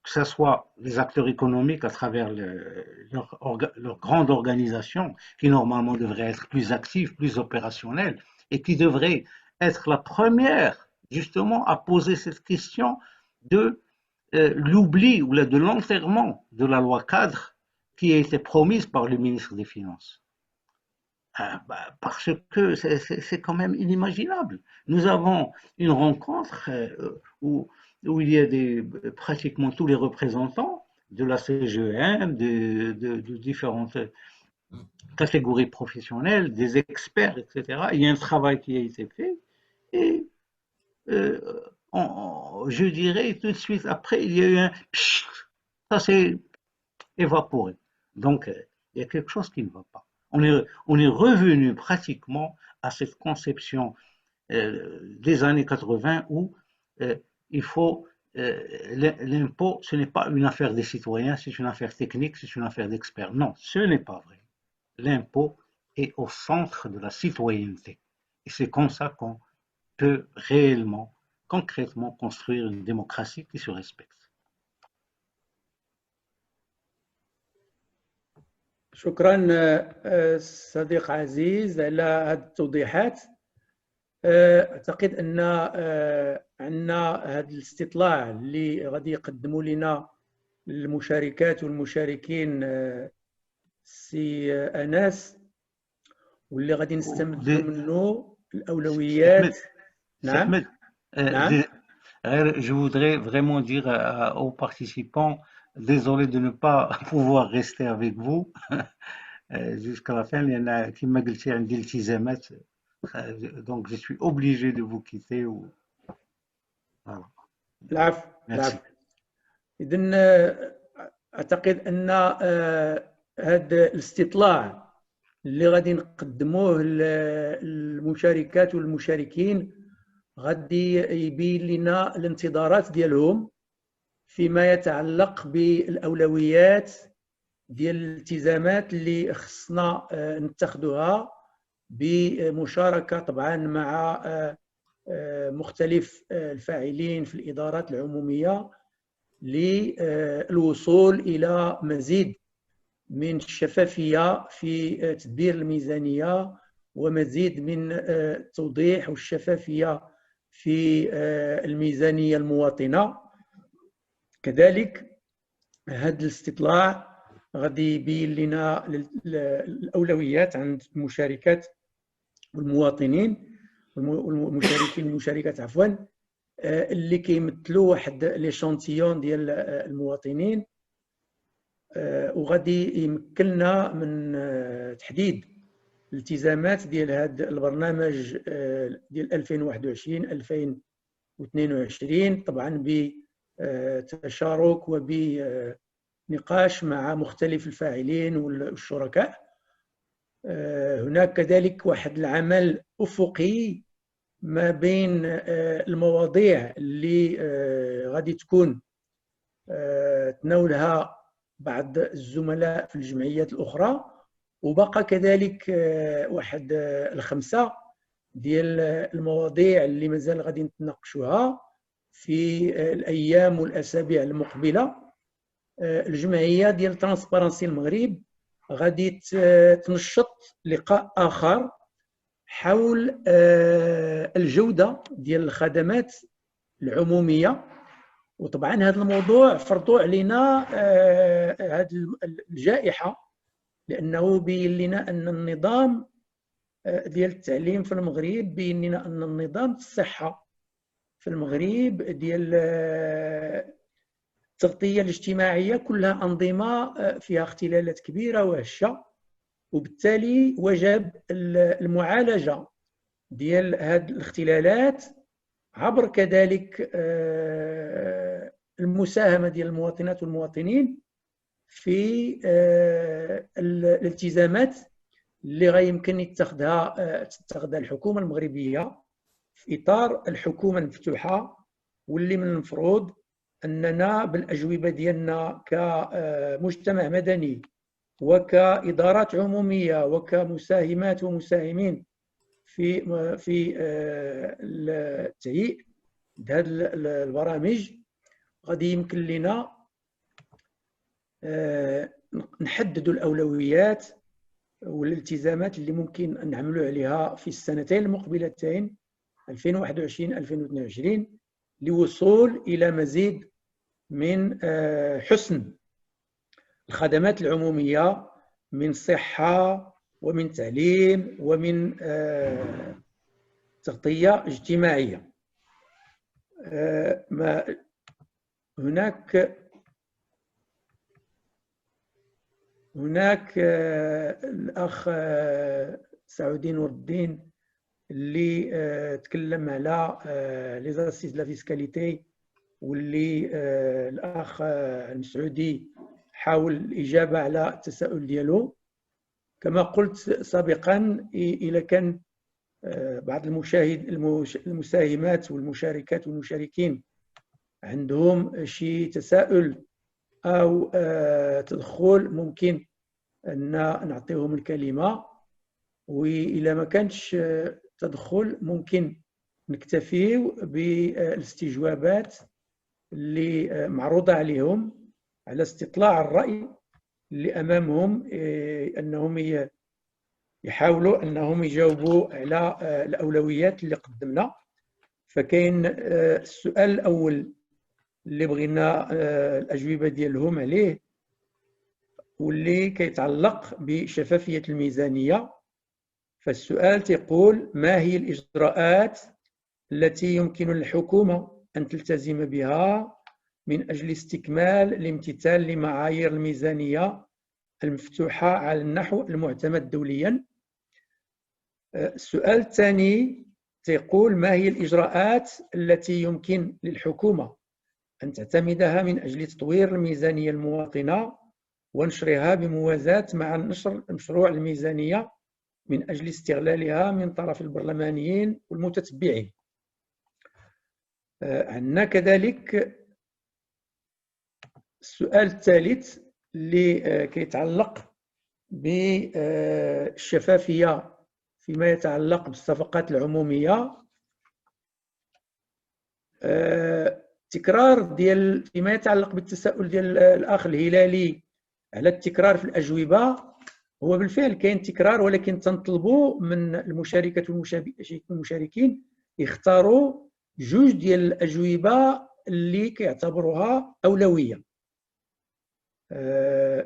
Speaker 3: que ce soit les acteurs économiques à travers leur grande organisation, qui normalement devrait être plus active, plus opérationnelle, et qui devrait être la première justement à poser cette question de l'oubli ou de l'enterrement de la loi cadre qui a été promise par le ministre des Finances. Parce que c'est quand même inimaginable. Nous avons une rencontre où il y a pratiquement tous les représentants de la CGEM, de différentes catégories professionnelles, des experts, etc. Il y a un travail qui a été fait et je dirais tout de suite après, il y a eu un pchit, ça s'est évaporé. Donc, il y a quelque chose qui ne va pas. On est revenu pratiquement à cette conception des années 80 où il faut l'impôt, ce n'est pas une affaire des citoyens, c'est une affaire technique, c'est une affaire d'experts. Non, ce n'est pas vrai. L'impôt est au centre de la citoyenneté. Et c'est comme ça qu'on peut réellement, concrètement construire une démocratie qui se respecte.
Speaker 1: شكرا صديق عزيز على هذه التوضيحات. أعتقد أن عندنا هذا الاستطلاع اللي غادي يقدموا لنا المشاركات والمشاركين سي أناس، واللي غادي نستمدوا منه الأولويات. نعم.
Speaker 3: Je voudrais vraiment dire aux participants, désolé de ne pas pouvoir rester avec vous jusqu'à la fin. Donc je suis obligé de vous quitter. Voilà.
Speaker 1: العفو. إذن أعتقد أن هذا الاستطلاع اللي غادي نقدموه للمشاركات والمشاركين غادي يبين لنا الانتظارات ديالهم فيما يتعلق بالأولويات ديال الالتزامات اللي خصنا نتخذوها بمشاركة طبعا مع مختلف الفاعلين في الإدارات العمومية للوصول إلى مزيد من الشفافية في تدبير الميزانية، ومزيد من التوضيح والشفافية في الميزانية المواطنة. كذلك هذا الاستطلاع غادي يبين لنا الأولويات عند المشاركات والمواطنين والمشاركين والمشاركات عفوا، اللي كيمثلوا واحد ليشانتيون ديال المواطنين، وغادي يمكننا من تحديد الالتزامات ديال هذا البرنامج ديال 2021-2022 طبعا بتشارك وبنقاش مع مختلف الفاعلين والشركاء. هناك كذلك واحد العمل أفقي ما بين المواضيع اللي غادي تكون تناولها بعض الزملاء في الجمعيات الأخرى، وبقى كذلك واحد الخمسة ديال المواضيع اللي مازال غادي نتناقشوها في الأيام والأسابيع المقبلة. الجمعية ديال ترانسبارنسي المغرب غادي تنشط لقاء آخر حول الجودة ديال الخدمات العمومية، وطبعا هذا الموضوع فرضوا علينا هذه الجائحة، لأنه بين لنا أن النظام ديال التعليم في المغرب، بين لنا أن النظام الصحة في المغرب ديال التغطية الاجتماعية كلها أنظمة فيها اختلالات كبيرة وهشة، وبالتالي وجب المعالجة ديال هذه الاختلالات عبر كذلك المساهمة ديال المواطنات والمواطنين في الالتزامات اللي غيمكن يتخذها الحكومة المغربية في إطار الحكومة المفتوحة، واللي من المفروض أننا بالأجوبة ديالنا كمجتمع مدني وكإدارات عمومية وكمساهمات ومساهمين في التهيئ هذه البرامج، غادي يمكن لنا نحددوا الأولويات والالتزامات اللي ممكن نعملوا عليها في السنتين المقبلتين 2021-2022 لوصول إلى مزيد من حسن الخدمات العمومية من صحة ومن تعليم ومن تغطية اجتماعية. هناك الأخ سعودي نور الدين اللي تكلم على لي زاسيز لا فيسكاليتي، واللي الأخ المسعودي حاول الإجابة على التساؤل ديالو. كما قلت سابقا، إذا كان بعض المساهمات والمشاركات والمشاركين عندهم شي تساؤل أو تدخل، ممكن أن نعطيهم الكلمة، وإذا ما كانش تدخل ممكن نكتفيو بالاستجوابات اللي معروضة عليهم على استطلاع الرأي اللي أمامهم، أنهم يحاولوا أنهم يجاوبوا على الأولويات اللي قدمنا. فكاين السؤال الأول اللي بغينا الأجوبة ديالهم عليه، واللي كيتعلق بشفافية الميزانية. فالسؤال تيقول: ما هي الإجراءات التي يمكن للحكومة أن تلتزم بها من أجل استكمال الامتثال لمعايير الميزانية المفتوحة على النحو المعتمد دوليا؟ السؤال الثاني تيقول: ما هي الإجراءات التي يمكن للحكومة أن تعتمدها من أجل تطوير الميزانية المواطنة ونشرها بموازاة مع نشر مشروع الميزانية من أجل استغلالها من طرف البرلمانيين والمتتبعين؟ عندنا كذلك السؤال الثالث اللي كيتعلق بالشفافية فيما يتعلق بالصفقات العمومية. تكرار ديال فيما يتعلق بالتساؤل ديال الأخ الهلالي على التكرار في الأجوبة، هو بالفعل كاين تكرار، ولكن تنطلبوا من المشاركة والمشاركين يختاروا جوج ديال الأجوبة اللي كيعتبروها أولوية.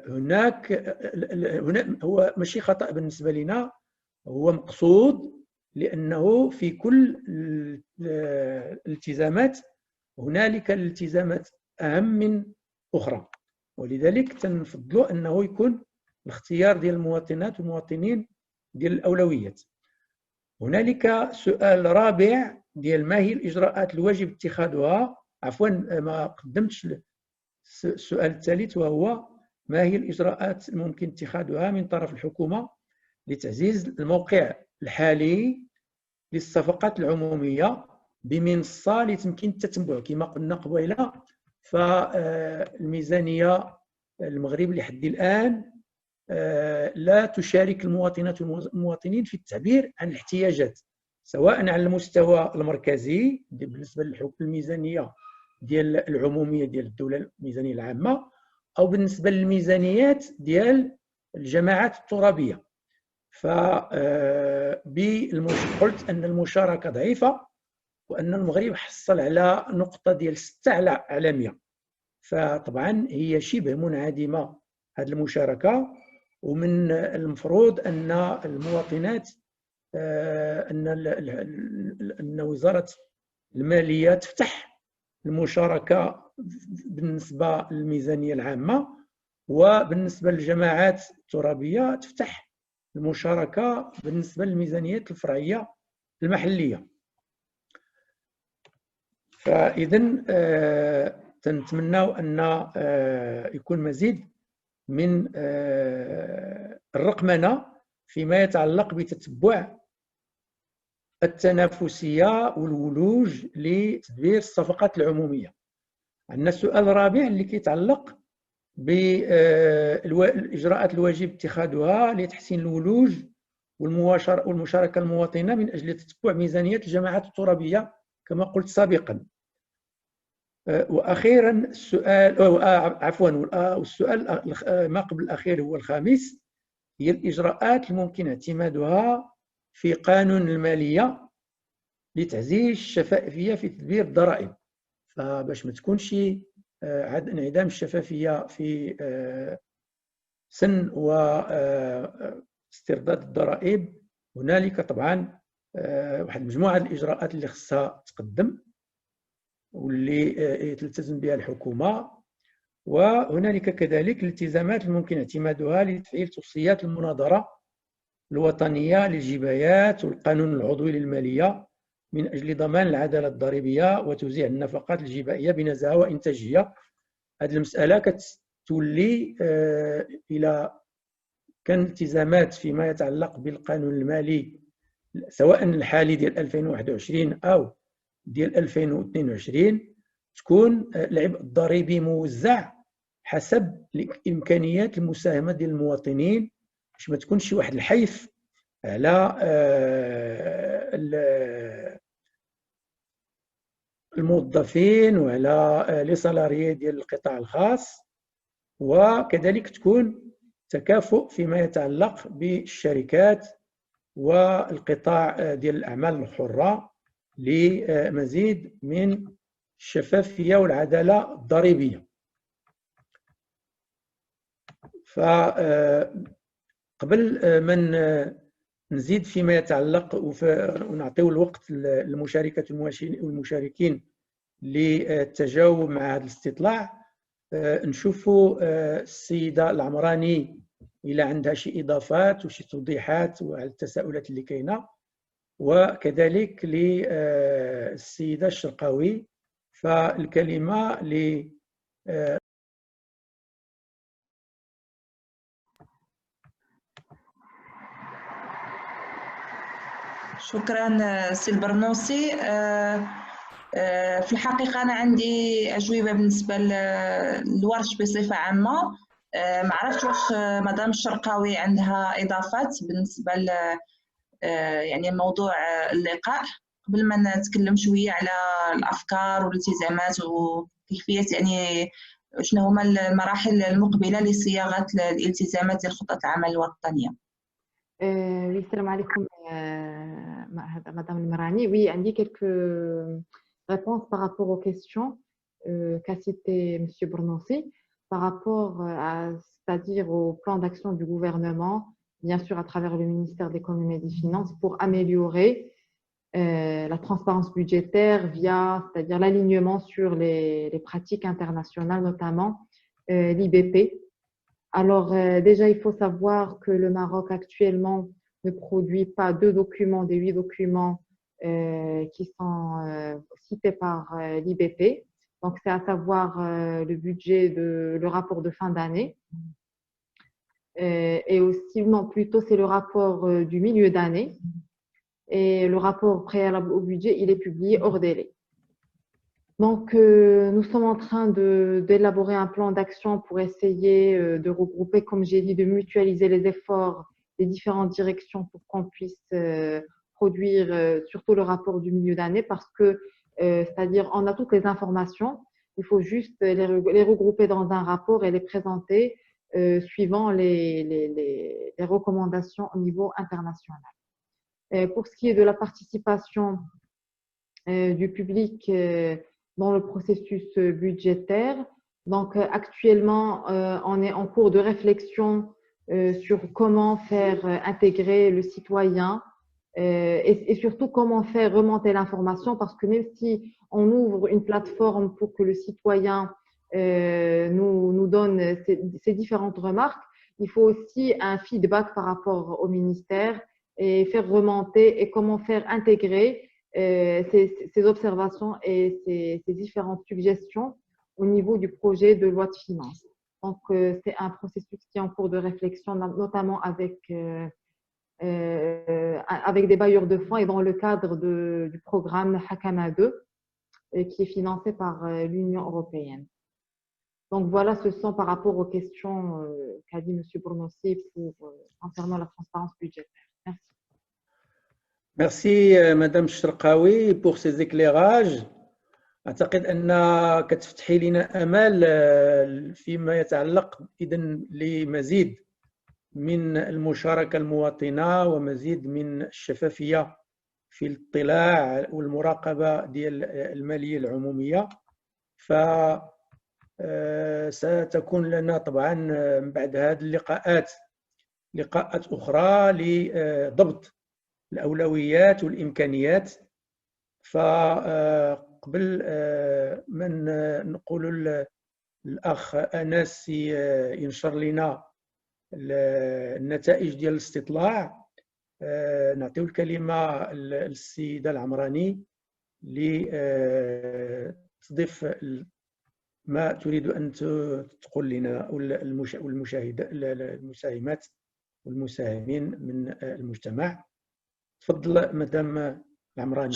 Speaker 1: هناك هو ماشي خطأ بالنسبة لنا، هو مقصود، لأنه في كل الالتزامات هنالك الالتزامات أهم من أخرى، ولذلك تنفضلوا أنه يكون الاختيار ديال المواطنات والمواطنين ديال الأولويات. هنالك سؤال رابع ديال: ما هي الإجراءات الواجب اتخاذها؟ عفوا، ما قدمتش السؤال الثالث، وهو: ما هي الإجراءات الممكن اتخاذها من طرف الحكومة لتعزيز الموقع الحالي للصفقات العمومية بمنصة اللي تمكن التتبع؟ كما قلنا قبيله، فالميزانية المغرب لحد الآن لا تشارك المواطنات والمواطنين في التعبير عن الاحتياجات، سواء على المستوى المركزي بالنسبة للميزانية ديال العمومية ديال الدولة، الميزانية العامة، أو بالنسبة للميزانيات ديال الجماعات الترابية. قلت أن المشاركة ضعيفة، وأن المغرب حصل على نقطة ديال 6 على 100، فطبعا هي شبه منعدمة هذه المشاركة. ومن المفروض أن المواطنات أن وزارة المالية تفتح المشاركة بالنسبة للميزانية العامة، وبالنسبة للجماعات الترابية تفتح المشاركة بالنسبة للميزانيات الفرعية المحلية. فإذا تنتمناو أن يكون مزيد من الرقمنة فيما يتعلق بتتبع التنافسية والولوج لتدبير الصفقات العمومية. عندنا السؤال الرابع اللي كيتعلق بالإجراءات الواجب اتخاذها لتحسين الولوج والمشاركة المواطنة من أجل تتبع ميزانية الجماعات الترابية كما قلت سابقا. وأخيرا السؤال والسؤال ما قبل الأخير هو الخامس، هي الإجراءات الممكن اعتمادها في قانون المالية لتعزيز الشفافية في تدبير الضرائب. فباش ما تكونش انعدام الشفافية في سن واسترداد الضرائب، هنالك طبعا واحد المجموعة الإجراءات اللي خصها تقدم واللي تلتزم بها الحكومة، وهنالك كذلك الالتزامات الممكن اعتمادها لتفعيل توصيات المناظرة الوطنية للجبايات والقانون العضوي للمالية من أجل ضمان العدالة الضريبية وتوزيع النفقات الجبائية بنزاهة وإنتاجية. هذه المسألة كتولي إلى كان التزامات فيما يتعلق بالقانون المالي سواء الحالي ديال 2021 أو ديال 2022 تكون العبء الضريبي موزع حسب الإمكانيات المساهمة ديال المواطنين، باش ما تكونش شي واحد الحيف على الموظفين وعلى لي سالاريي ديال القطاع الخاص، وكذلك تكون تكافؤ فيما يتعلق بالشركات والقطاع ديال الأعمال الحرة لمزيد من الشفافية والعدالة الضريبية. فقبل من نزيد فيما يتعلق ونعطيو الوقت للمشاركة والمشاركين للتجاوب مع هذا الاستطلاع، نشوفوا السيدة العمراني إلى عندها شي إضافات وشي توضيحات وعلى التساؤلات اللي كاينة، وكذلك للسيدة الشرقاوي. فالكلمة ل
Speaker 2: شكرا سي البرنوسي. في الحقيقة أنا عندي أجوبة بالنسبة للورش بصفة عامة. ما عرفتش واش مدام الشرقاوي عندها إضافات بالنسبة يعني موضوع اللقاء، قبل ما نتكلم شوية على الأفكار والالتزامات وكيفية يعني شنو هما المراحل المقبلة لصياغة الالتزامات ديال خطة العمل الوطنية.
Speaker 4: السلام عليكم Madame Limrani. Oui, عندي quelques réponses par rapport aux questions qu'a cité Monsieur Bornossi par rapport c'est-à-dire au plan d'action du gouvernement, bien sûr à travers le ministère de l'économie et des finances, pour améliorer la transparence budgétaire via, c'est-à-dire l'alignement sur les pratiques internationales, notamment l'IBP. Alors, déjà, il faut savoir que le Maroc actuellement ne produit pas 2 documents des 8 documents qui sont cités par l'IBP. Donc, c'est à savoir le budget le rapport de fin d'année. Et aussi, non, plutôt, c'est le rapport du milieu d'année. Et le rapport préalable au budget, il est publié hors délai. Donc, nous sommes en train d'élaborer un plan d'action pour essayer de regrouper, comme j'ai dit, de mutualiser les efforts des différentes directions pour qu'on puisse produire surtout le rapport du milieu d'année, parce que, c'est-à-dire, on a toutes les informations, il faut juste les regrouper dans un rapport et les présenter suivant les recommandations au niveau international. Pour ce qui est de la participation du public dans le processus budgétaire. Donc, actuellement, on est en cours de réflexion sur comment faire intégrer le citoyen et surtout comment faire remonter l'information, parce que même si on ouvre une plateforme pour que le citoyen nous donne ses différentes remarques, il faut aussi un feedback par rapport au ministère et faire remonter et comment faire intégrer ces observations et ces différentes suggestions au niveau du projet de loi de finances. Donc, c'est un processus qui est en cours de réflexion, notamment avec des bailleurs de fonds et dans le cadre du programme Hakama 2, qui est financé par l'Union européenne. Donc, voilà, ce sont par rapport aux questions qu'a dit M. Bornossi concernant la transparence budgétaire. Merci.
Speaker 1: Merci Madame الشرقاوي pour ces éclairages. أعتقد أن كتفتحي لنا أمال فيما يتعلق إذن لمزيد من المشاركة المواطنة ومزيد من الشفافية في الاطلاع والمراقبة ديال المالية العمومية. فستكون لنا طبعا من بعد هذه اللقاءات لقاءات أخرى لضبط الأولويات والإمكانيات. فقبل من نقول الأخ أنس ينشر لنا النتائج ديال الاستطلاع، نعطيو الكلمة للسيدة العمراني لتضيف ما تريد أن تقول لنا المساهمات والمساهمين من المجتمع. تفضل مدام العمراني.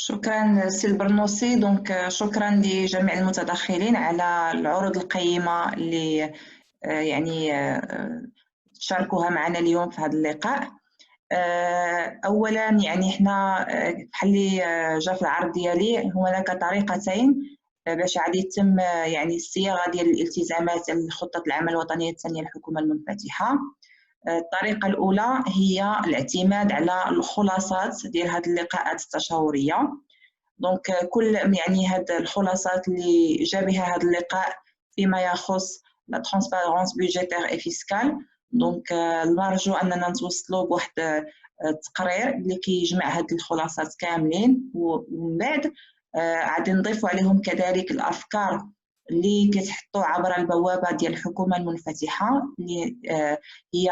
Speaker 2: شكرا سي البرنوسي. دونك شكرا لجميع المتدخلين على العروض القيمة اللي يعني شاركوها معنا اليوم في هذا اللقاء. اولا يعني احنا بحال اللي جا في العرض ديالي، هناك طريقتين باش غادي يتم يعني الصياغه ديال الالتزامات الخطه العمل الوطنيه الثانيه للحكومه المنفتحه. الطريقه الاولى هي الاعتماد على الخلاصات ديال هذه اللقاءات التشاوريه. دونك كل يعني هاد الخلاصات اللي جا بها هذا اللقاء فيما يخص لا ترانسبارونس بودجيتير اي فيسكال. دونك نرجو اننا نتوصلوا بواحد التقرير اللي كيجمع هاد الخلاصات كاملين، ومن بعد غادي نضيفوا عليهم كذلك الافكار اللي كيتحطوا عبر البوابه ديال الحكومه المنفتحه، اللي هي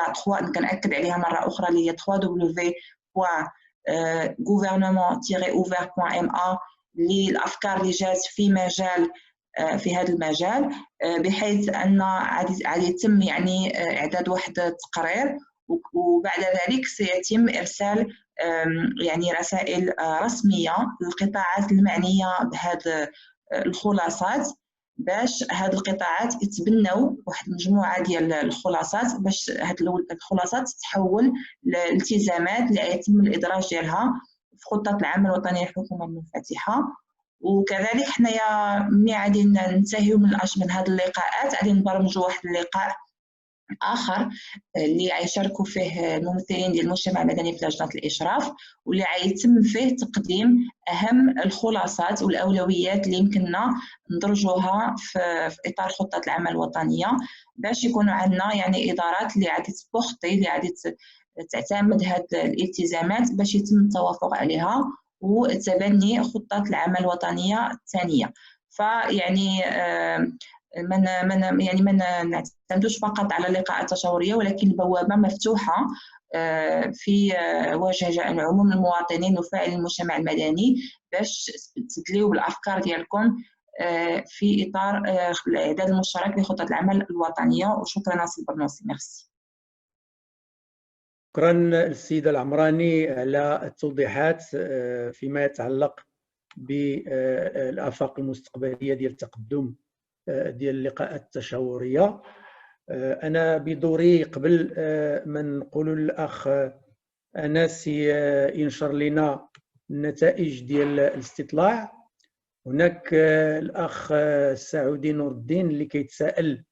Speaker 2: كنأكد عليها مره اخرى، اللي هي www.gouvernement-ouvert.ma، للافكار اللي جات في مجال في هذا المجال، بحيث ان غادي يتم يعني اعداد واحد التقرير، وبعد ذلك سيتم ارسال يعني رسائل رسميه للقطاعات المعنيه بهذه الخلاصات، باش هاد القطاعات يتبنوا واحد المجموعه ديال الخلاصات، باش هاد الخلاصات تتحول لالتزامات اللي يتم الادراج ديالها في خطه العمل الوطنيه للحكومه المنفتحه. وكذلك حنايا ملي غادي ننتهيو من هاد اللقاءات غادي نبرمجوا واحد اللقاء اخر اللي غيشاركوا فيه الممثلين ديال المجتمع المدني في لجنه الاشراف، واللي غيتم فيه تقديم اهم الخلاصات والاولويات اللي يمكننا ندرجوها في اطار خطه العمل الوطنيه، باش يكونوا عندنا يعني ادارات اللي غادي تبورتي، اللي غادي تعتمد هذه الالتزامات باش يتم التوافق عليها وتبني خطه العمل الوطنيه الثانيه. فيعني ما نعتمدوش فقط على اللقاءات التشاوريه، ولكن البوابه مفتوحه في وجه عموم المواطنين وفاعلي المجتمع المدني، باش تدليو بالافكار ديالكم في اطار الاعداد المشترك لخطه العمل الوطنيه. وشكرا ناصر البرنوسي. ميرسي.
Speaker 1: شكرا السيدة العمراني على التوضيحات فيما يتعلق بالآفاق المستقبلية ديال التقدم ديال اللقاءات التشاورية. أنا بدوري قبل ما نقول للأخ أنس ينشر لنا النتائج ديال الاستطلاع، هناك الأخ السعودي نور الدين اللي كيتساءل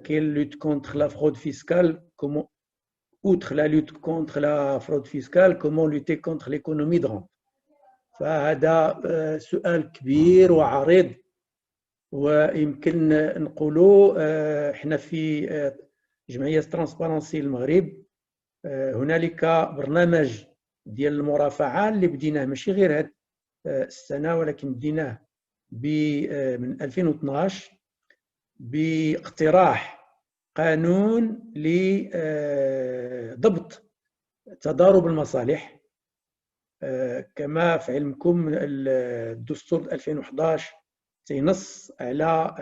Speaker 1: كاين لوت كونتر لا فرود فيسكال، كومون outre la lutte contre la fraude fiscale, comment lutter contre l'économie de rente. فهذا سؤال كبير وعريض، ويمكن نقولوا احنا في جمعية ترانسبارنسي المغرب هنالك برنامج ديال المرافعة اللي بديناه ماشي غير هذه السنة، ولكن بديناه من 2012 باقتراح قانون لضبط تضارب المصالح. كما في علمكم الدستور 2011 تينص على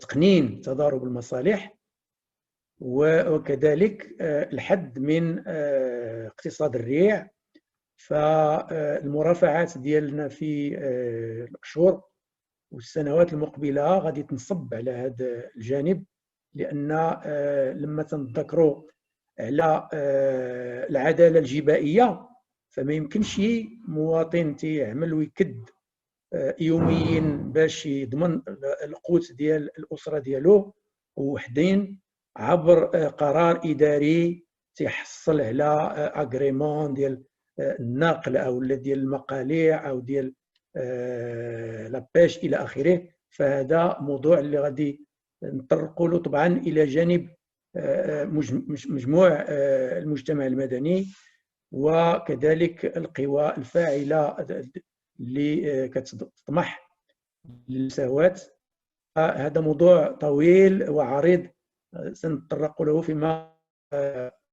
Speaker 1: تقنين تضارب المصالح، وكذلك الحد من اقتصاد الريع. فالمرافعات ديالنا في الأشهر والسنوات المقبلة غادي تنصب على هذا الجانب، لأن لما تنذكروا على العدالة الجبائية فما يمكنش مواطن تيعمل ويكد يوميا باش يضمن القوت ديال الأسرة ديالو وحدين عبر قرار إداري تيحصل على اغريمون ديال النقل أو ديال المقاليع أو ديال لابيش الى اخره. فهذا موضوع اللي غادي نطرقوا له طبعا الى جانب مجموع المجتمع المدني وكذلك القوى الفاعله اللي كتطمح للمساواة. هذا موضوع طويل وعريض سنتطرق له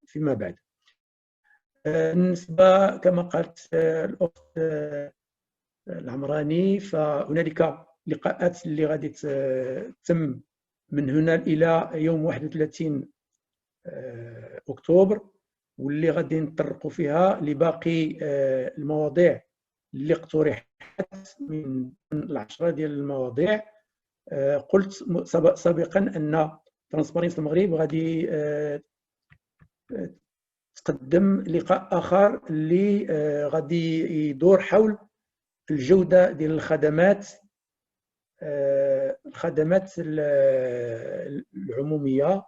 Speaker 1: فيما بعد. بالنسبه كما قالت الاخت العمراني، فهنالك لقاءات اللي غادي تتم من هنا الى يوم 31 اكتوبر، واللي غادي نطرقوا فيها لباقي المواضيع اللي اقترحت من العشرة ديال المواضيع. قلت سابقا ان ترانسبارنس المغرب غادي تقدم لقاء آخر اللي غادي يدور حول الجودة ديال الخدمات العمومية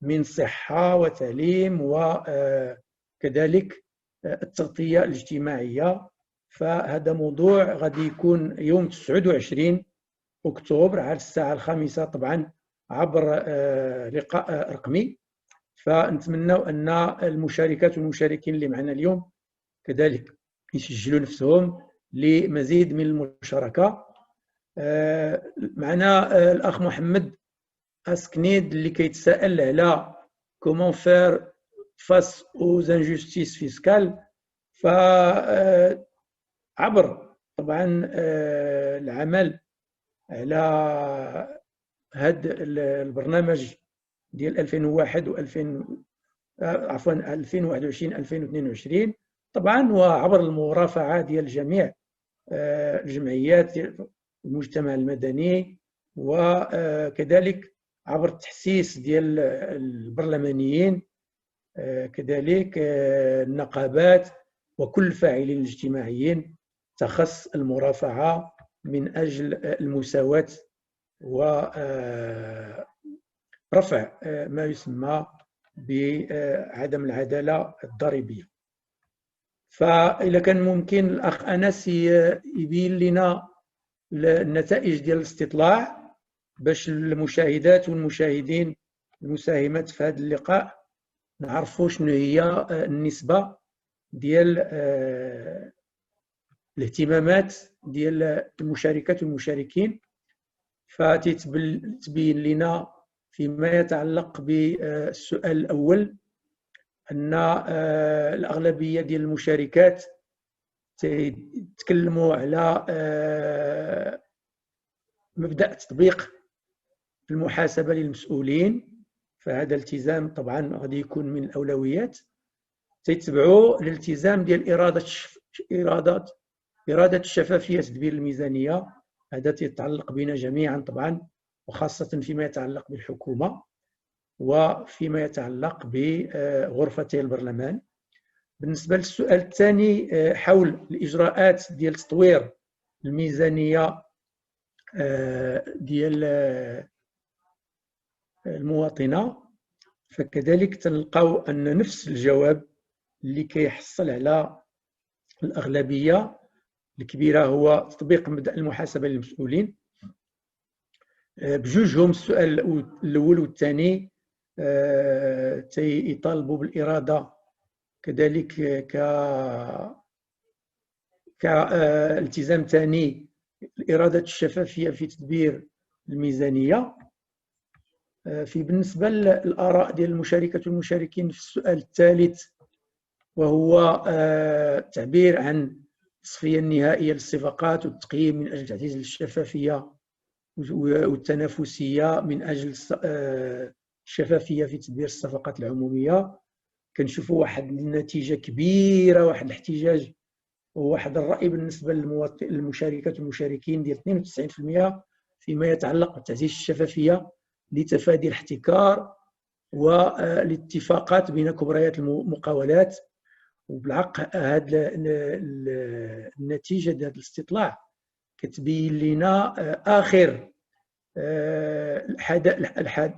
Speaker 1: من صحة وتعليم وكذلك التغطية الاجتماعية. فهذا موضوع غادي يكون يوم 29 أكتوبر على الساعة 5 طبعا عبر لقاء رقمي. فنتمنى أن المشاركات والمشاركين اللي معنا اليوم كذلك يسجلوا نفسهم لمزيد من المشاركة. معنا الأخ محمد أسكنيد اللي كيتساءل على comment faire face aux injustices fiscales. فعبر طبعا العمل على هذا البرنامج ديال 2001 و 2021 2022 طبعا، وعبر المرافعة ديال جميع الجمعيات المجتمع المدني، وكذلك عبر التحسيس ديال البرلمانيين، كذلك النقابات وكل الفاعلين الاجتماعيين تخص المرافعة من أجل المساواة ورفع ما يسمى بعدم العدالة الضريبية. فإذا كان ممكن الأخ أنس يبين لنا النتائج ديال الاستطلاع باش المشاهدات والمشاهدين المساهمات في هذا اللقاء نعرفوا شنو هي النسبة ديال الاهتمامات ديال المشاركات والمشاركين. فتبين لنا فيما يتعلق بالسؤال الأول أن الأغلبية ديال المشاركات تكلموا على مبدأ تطبيق المحاسبة للمسؤولين. فهذا الالتزام طبعا غادي يكون من الأولويات. تيتبعوا الالتزام ديال إرادة الشفافية تدبير الميزانية. هذا يتعلق بنا جميعا طبعا، وخاصة فيما يتعلق بالحكومة وفيما يتعلق بغرفتي البرلمان. بالنسبة للسؤال الثاني حول الإجراءات ديال تطوير الميزانية ديال المواطنة، فكذلك تلقاو أن نفس الجواب اللي كيحصل على الأغلبية الكبيرة هو تطبيق مبدأ المحاسبة للمسؤولين. بجوجهم السؤال الأول والثاني يطالبوا بالإرادة كذلك كالتزام ثاني إرادة الشفافية في تدبير الميزانية. بالنسبة للآراء ديال المشاركات والمشاركين في السؤال الثالث، وهو التعبير عن التصفية النهائية للصفقات والتقييم من أجل تعزيز الشفافية والتنافسية من أجل الشفافية في تدبير الصفقات العمومية. كنشوفوا واحد النتيجة كبيرة، واحد الاحتجاج وواحد الرأي بالنسبة للمشاركات والمشاركين ديال 92% فيما يتعلق بتعزيز الشفافية لتفادي الاحتكار والاتفاقات بين كبريات المقاولات. وبالحق هذه النتيجة ديال الاستطلاع كتبين لنا آخر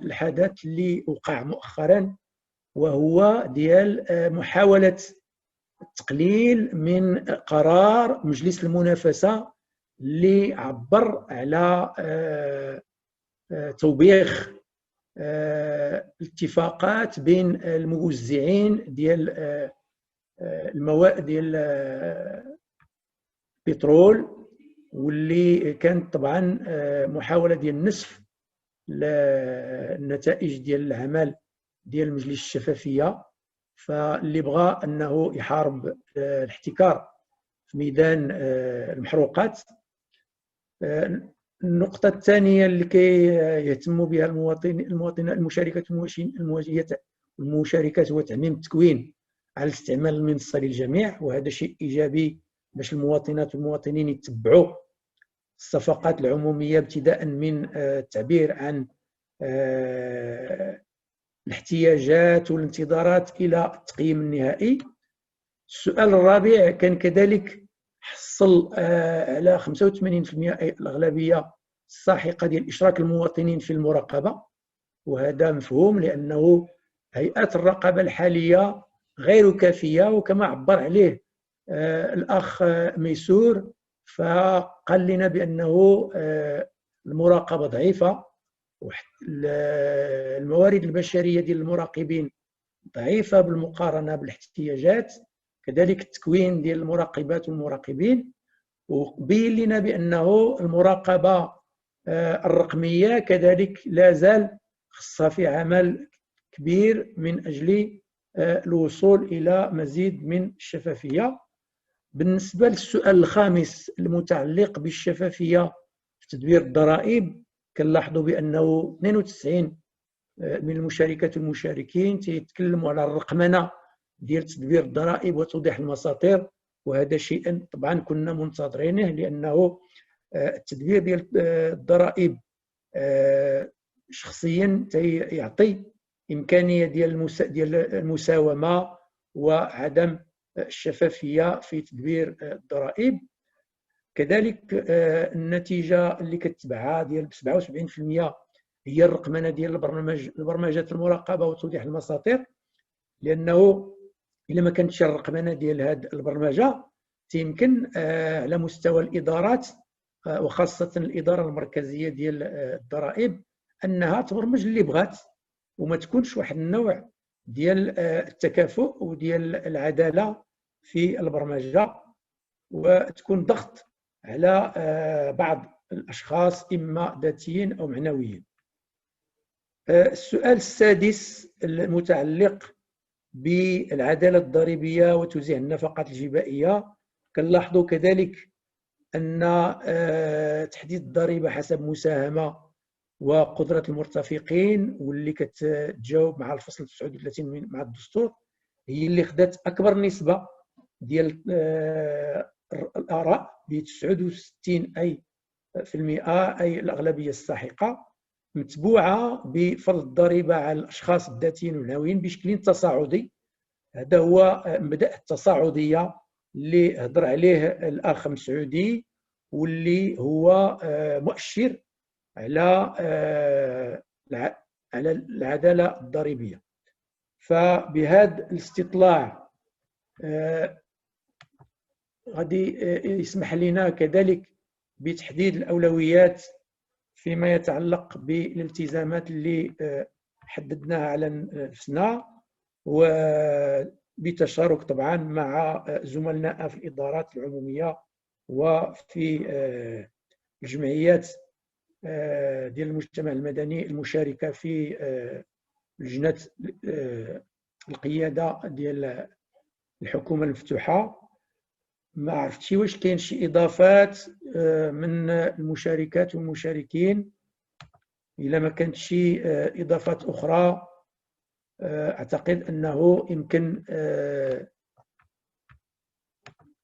Speaker 1: الحدث اللي وقع مؤخرا، وهو ديال محاولة التقليل من قرار مجلس المنافسة اللي عبر على توبيخ الاتفاقات بين الموزعين ديال المواد ديال البترول، واللي كانت طبعا محاولة ديال نسف النتائج ديال العمل ديال مجلس الشفافية. فاللي بغى أنه يحارب الاحتكار في ميدان المحروقات. النقطة الثانية اللي كيهتموا بها المشاركات والمشاركات هو تعميم التكوين على استعمال المنصة للجميع، وهذا شيء إيجابي باش المواطنات والمواطنين يتبعوا الصفقات العمومية ابتداء من التعبير عن الاحتياجات والانتظارات إلى التقييم النهائي. السؤال الرابع كان كذلك حصل على 85% أي الأغلبية الساحقة ديال إشراك المواطنين في المراقبة، وهذا مفهوم لأنه هيئات الرقابة الحالية غير كافية، وكما عبر عليه الأخ ميسور فقال لنا بأنه المراقبة ضعيفة، الموارد البشرية ديال المراقبين ضعيفة بالمقارنة بالاحتياجات، كذلك التكوين ديال المراقبات والمراقبين. وبين لنا بأنه المراقبة الرقمية كذلك لا زال خصها في عمل كبير من أجل الوصول إلى مزيد من الشفافية. بالنسبة للسؤال الخامس المتعلق بالشفافية في تدبير الضرائب، كنلاحظوا بأنه 92 من المشاركات والمشاركين تيتكلموا على الرقمنة ديال تدبير الضرائب وتوضيح المساطير، وهذا شيء طبعا كنا منتظرينه، لأنه التدبير ديال الضرائب شخصيا يعطي إمكانية ديال المساومة وعدم الشفافية في تدبير الضرائب. كذلك النتيجة اللي كتبعها ديال 77% هي الرقمنة ديال البرمجات المراقبة وتوضيح المساطير، لأنه إلا ما كانتش الرقمنة ديال هذه البرمجة يمكن على مستوى الإدارات وخاصة الإدارة المركزية ديال الضرائب أنها تبرمج اللي بغات، وما تكونش واحد النوع ديال التكافؤ وديال العدالة في البرمجة، وتكون ضغط على بعض الأشخاص إما ذاتيين أو معنويين. السؤال السادس المتعلق بالعدالة الضريبية وتوزيع النفقات الجبائية، كنلاحظوا كذلك أن تحديد الضريبة حسب مساهمة وقدرة المرتفقين واللي كتجاوب مع الفصل 39 مع الدستور هي اللي خدات أكبر نسبة ديال الآراء ب 69 أي في المئة، أي الأغلبية الساحقة، متبوعة بفرض الضريبة على الأشخاص الذاتيين والمعنويين بشكل تصاعدي. هذا هو مبدأ التصاعدية اللي هضر عليه الأخ مسعودي، واللي هو مؤشر على العدالة الضريبية. فبهذا الاستطلاع غادي يسمح لنا كذلك بتحديد الأولويات فيما يتعلق بالالتزامات اللي حددناها على نفسنا، وبتشارك طبعا مع زملائنا في الإدارات العمومية وفي الجمعيات ديال المجتمع المدني المشاركة في لجنة القيادة ديال الحكومة المفتوحة. ما عرفتش واش كاين شي إضافات من المشاركات والمشاركين. إلا ما كانت شي إضافات أخرى أعتقد أنه يمكن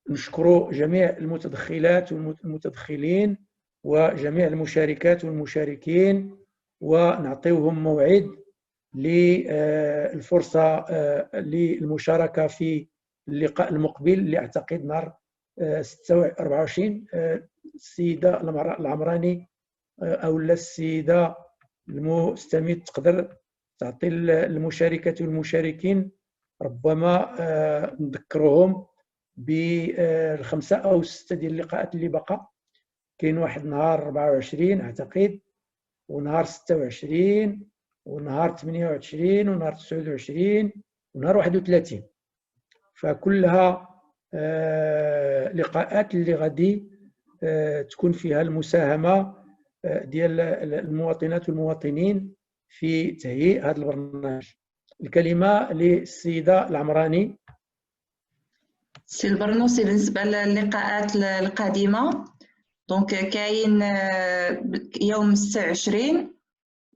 Speaker 1: نشكر جميع المتدخلات والمتدخلين وجميع المشاركات والمشاركين، ونعطيوهم موعد للفرصة للمشاركة في اللقاء المقبل اللي أعتقد نهار 24. السيدة العمراني أو السيدة المستمد تقدر تعطي المشاركات والمشاركين ربما نذكرهم بالخمسة أو 6 ديال اللقاءات اللي بقى. كاين واحد نهار 24 أعتقد، ونهار 26 ونهار 28 ونهار 29 ونهار 31، فكلها لقاءات اللي غادي تكون فيها المساهمة ديال المواطنات والمواطنين في تهيئ هذا البرنامج. الكلمة للسيدة العمراني.
Speaker 2: سي البرنوسي، بالنسبة للقاءات القادمة دونك كاين يوم 26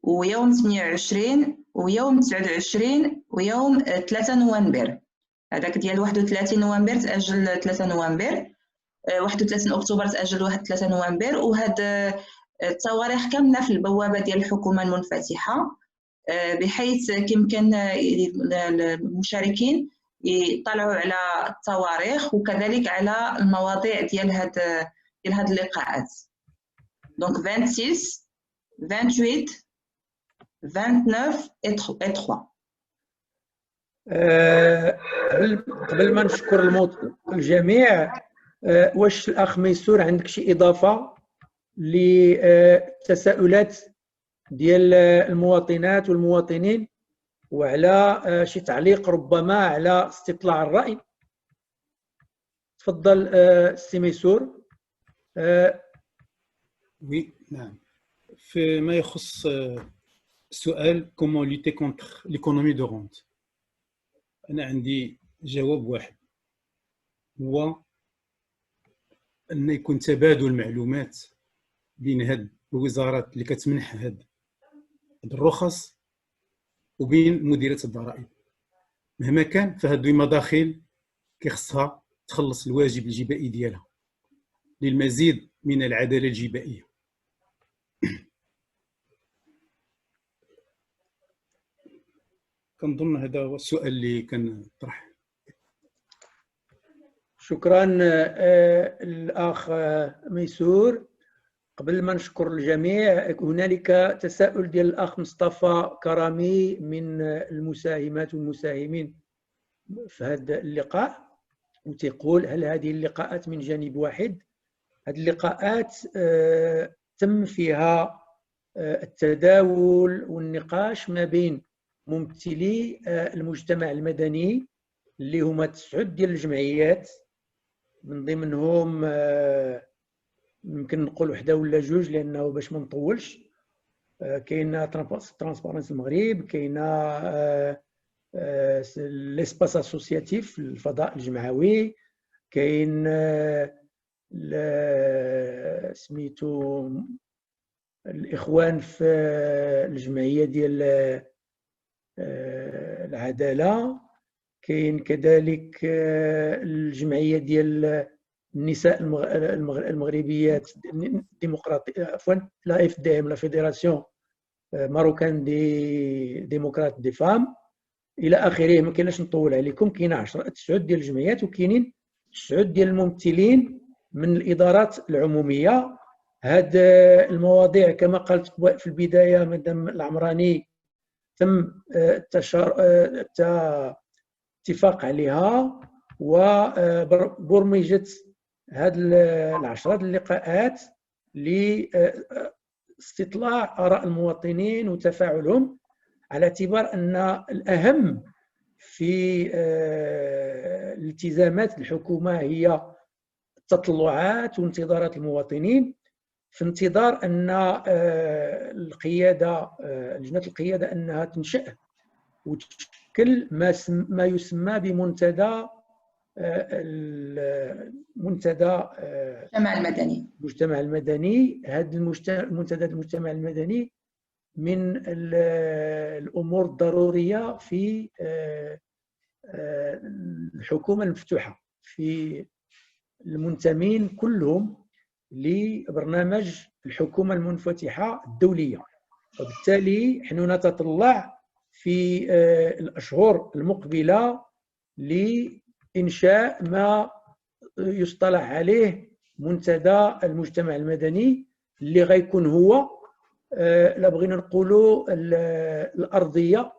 Speaker 2: ويوم 28 ويوم 29 ويوم 3 نوفمبر. هذاك ديال 31 نوفمبر تأجل 3 نوفمبر، 31 أكتوبر تأجل 3 نوفمبر، وهاد التواريخ كاملة في البوابة ديال الحكومة المنفتحة. بحيث يمكن المشاركين يطلعوا على التواريخ وكذلك على المواضيع ديال هاد اللقاءات. دونك 26 28 29 et 3.
Speaker 1: قبل ما نشكر الجميع، واش الأخ ميسور عندك شي إضافة للتساؤلات ديال المواطنات والمواطنين، وعلى شي تعليق ربما على استطلاع الرأي؟ تفضل سي ميسور.
Speaker 5: وي نعم، فيما يخص سؤال كومون لوتي كونتر ليكونومي دو رونت، أنا عندي جواب واحد، هو أن يكون تبادل المعلومات بين هاد الوزارات اللي كتمنح هاد الرخص وبين مديرية الضرائب. مهما كان فهاد المداخل كيخصها تخلص الواجب الجبائي ديالها للمزيد من العدالة الجبائية. كنظن هذا هو السؤال اللي كان طرح.
Speaker 1: شكرا الأخ ميسور. قبل ما نشكر الجميع، هنالك تساؤل ديال الأخ مصطفى كرامي من المساهمات والمساهمين في هذا اللقاء، وتقول: هل هذه اللقاءات من جانب واحد؟ هذه اللقاءات تم فيها التداول والنقاش ما بين ممثلي المجتمع المدني اللي هما 9 ديال الجمعيات، من ضمنهم يمكن نقول وحده ولا جوج لانه باش ما نطولش. كاينه ترانسبارنس المغرب، كاينه ليسباس اسوسياتيف الفضاء الجمعوي، كاين سميتو الاخوان في الجمعيه ديال العداله، كاين كذلك الجمعيه ديال النساء المغربيات الديمقراطيه، عفوا لا اف دي ام، لا فيدراسيون ماروكان دي ديمقراط دي فام، الى اخره. ما كايناش نطول عليكم. كاين 9 ديال الجمعيات، وكاينين 9 ديال الممثلين من الادارات العموميه. هاد المواضيع كما قالت في البدايه مدام العمراني تم اتفاق عليها، وبرمجت هاد 10 اللقاءات لاستطلاع آراء المواطنين وتفاعلهم، على اعتبار أن الأهم في الالتزامات الحكومة هي التطلعات وانتظارات المواطنين، في انتظار أن القيادة، لجنة القيادة، أنها تنشأ وتشكل ما يسمى بمنتدى المجتمع المدني. هذا المنتدى المجتمع المدني من الأمور الضرورية في الحكومة المفتوحة، في المنتمين كلهم لبرنامج الحكومة المنفتحة الدولية. وبالتالي نحن نتطلع في الأشهر المقبلة لإنشاء ما يصطلح عليه منتدى المجتمع المدني، اللي غيكون هو لا بغينا نقولوا الأرضية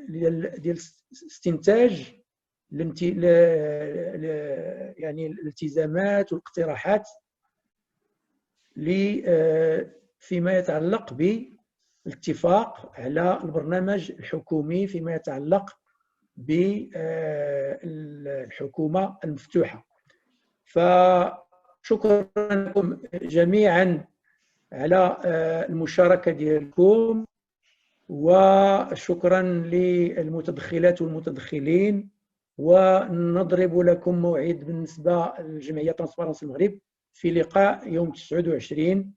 Speaker 1: ديال استنتاج يعني الالتزامات والاقتراحات فيما يتعلق بالاتفاق على البرنامج الحكومي فيما يتعلق بالحكومة المفتوحة. فشكرا لكم جميعا على المشاركة ديالكم، وشكرا للمتدخلات والمتدخلين. ونضرب لكم موعد بالنسبة للجمعية ترانسبارنس المغرب في لقاء يوم 29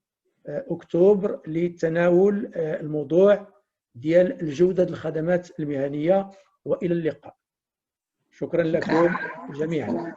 Speaker 1: أكتوبر لتناول الموضوع ديال الجودة الخدمات المهنية. وإلى اللقاء. شكرا لكم جميعا.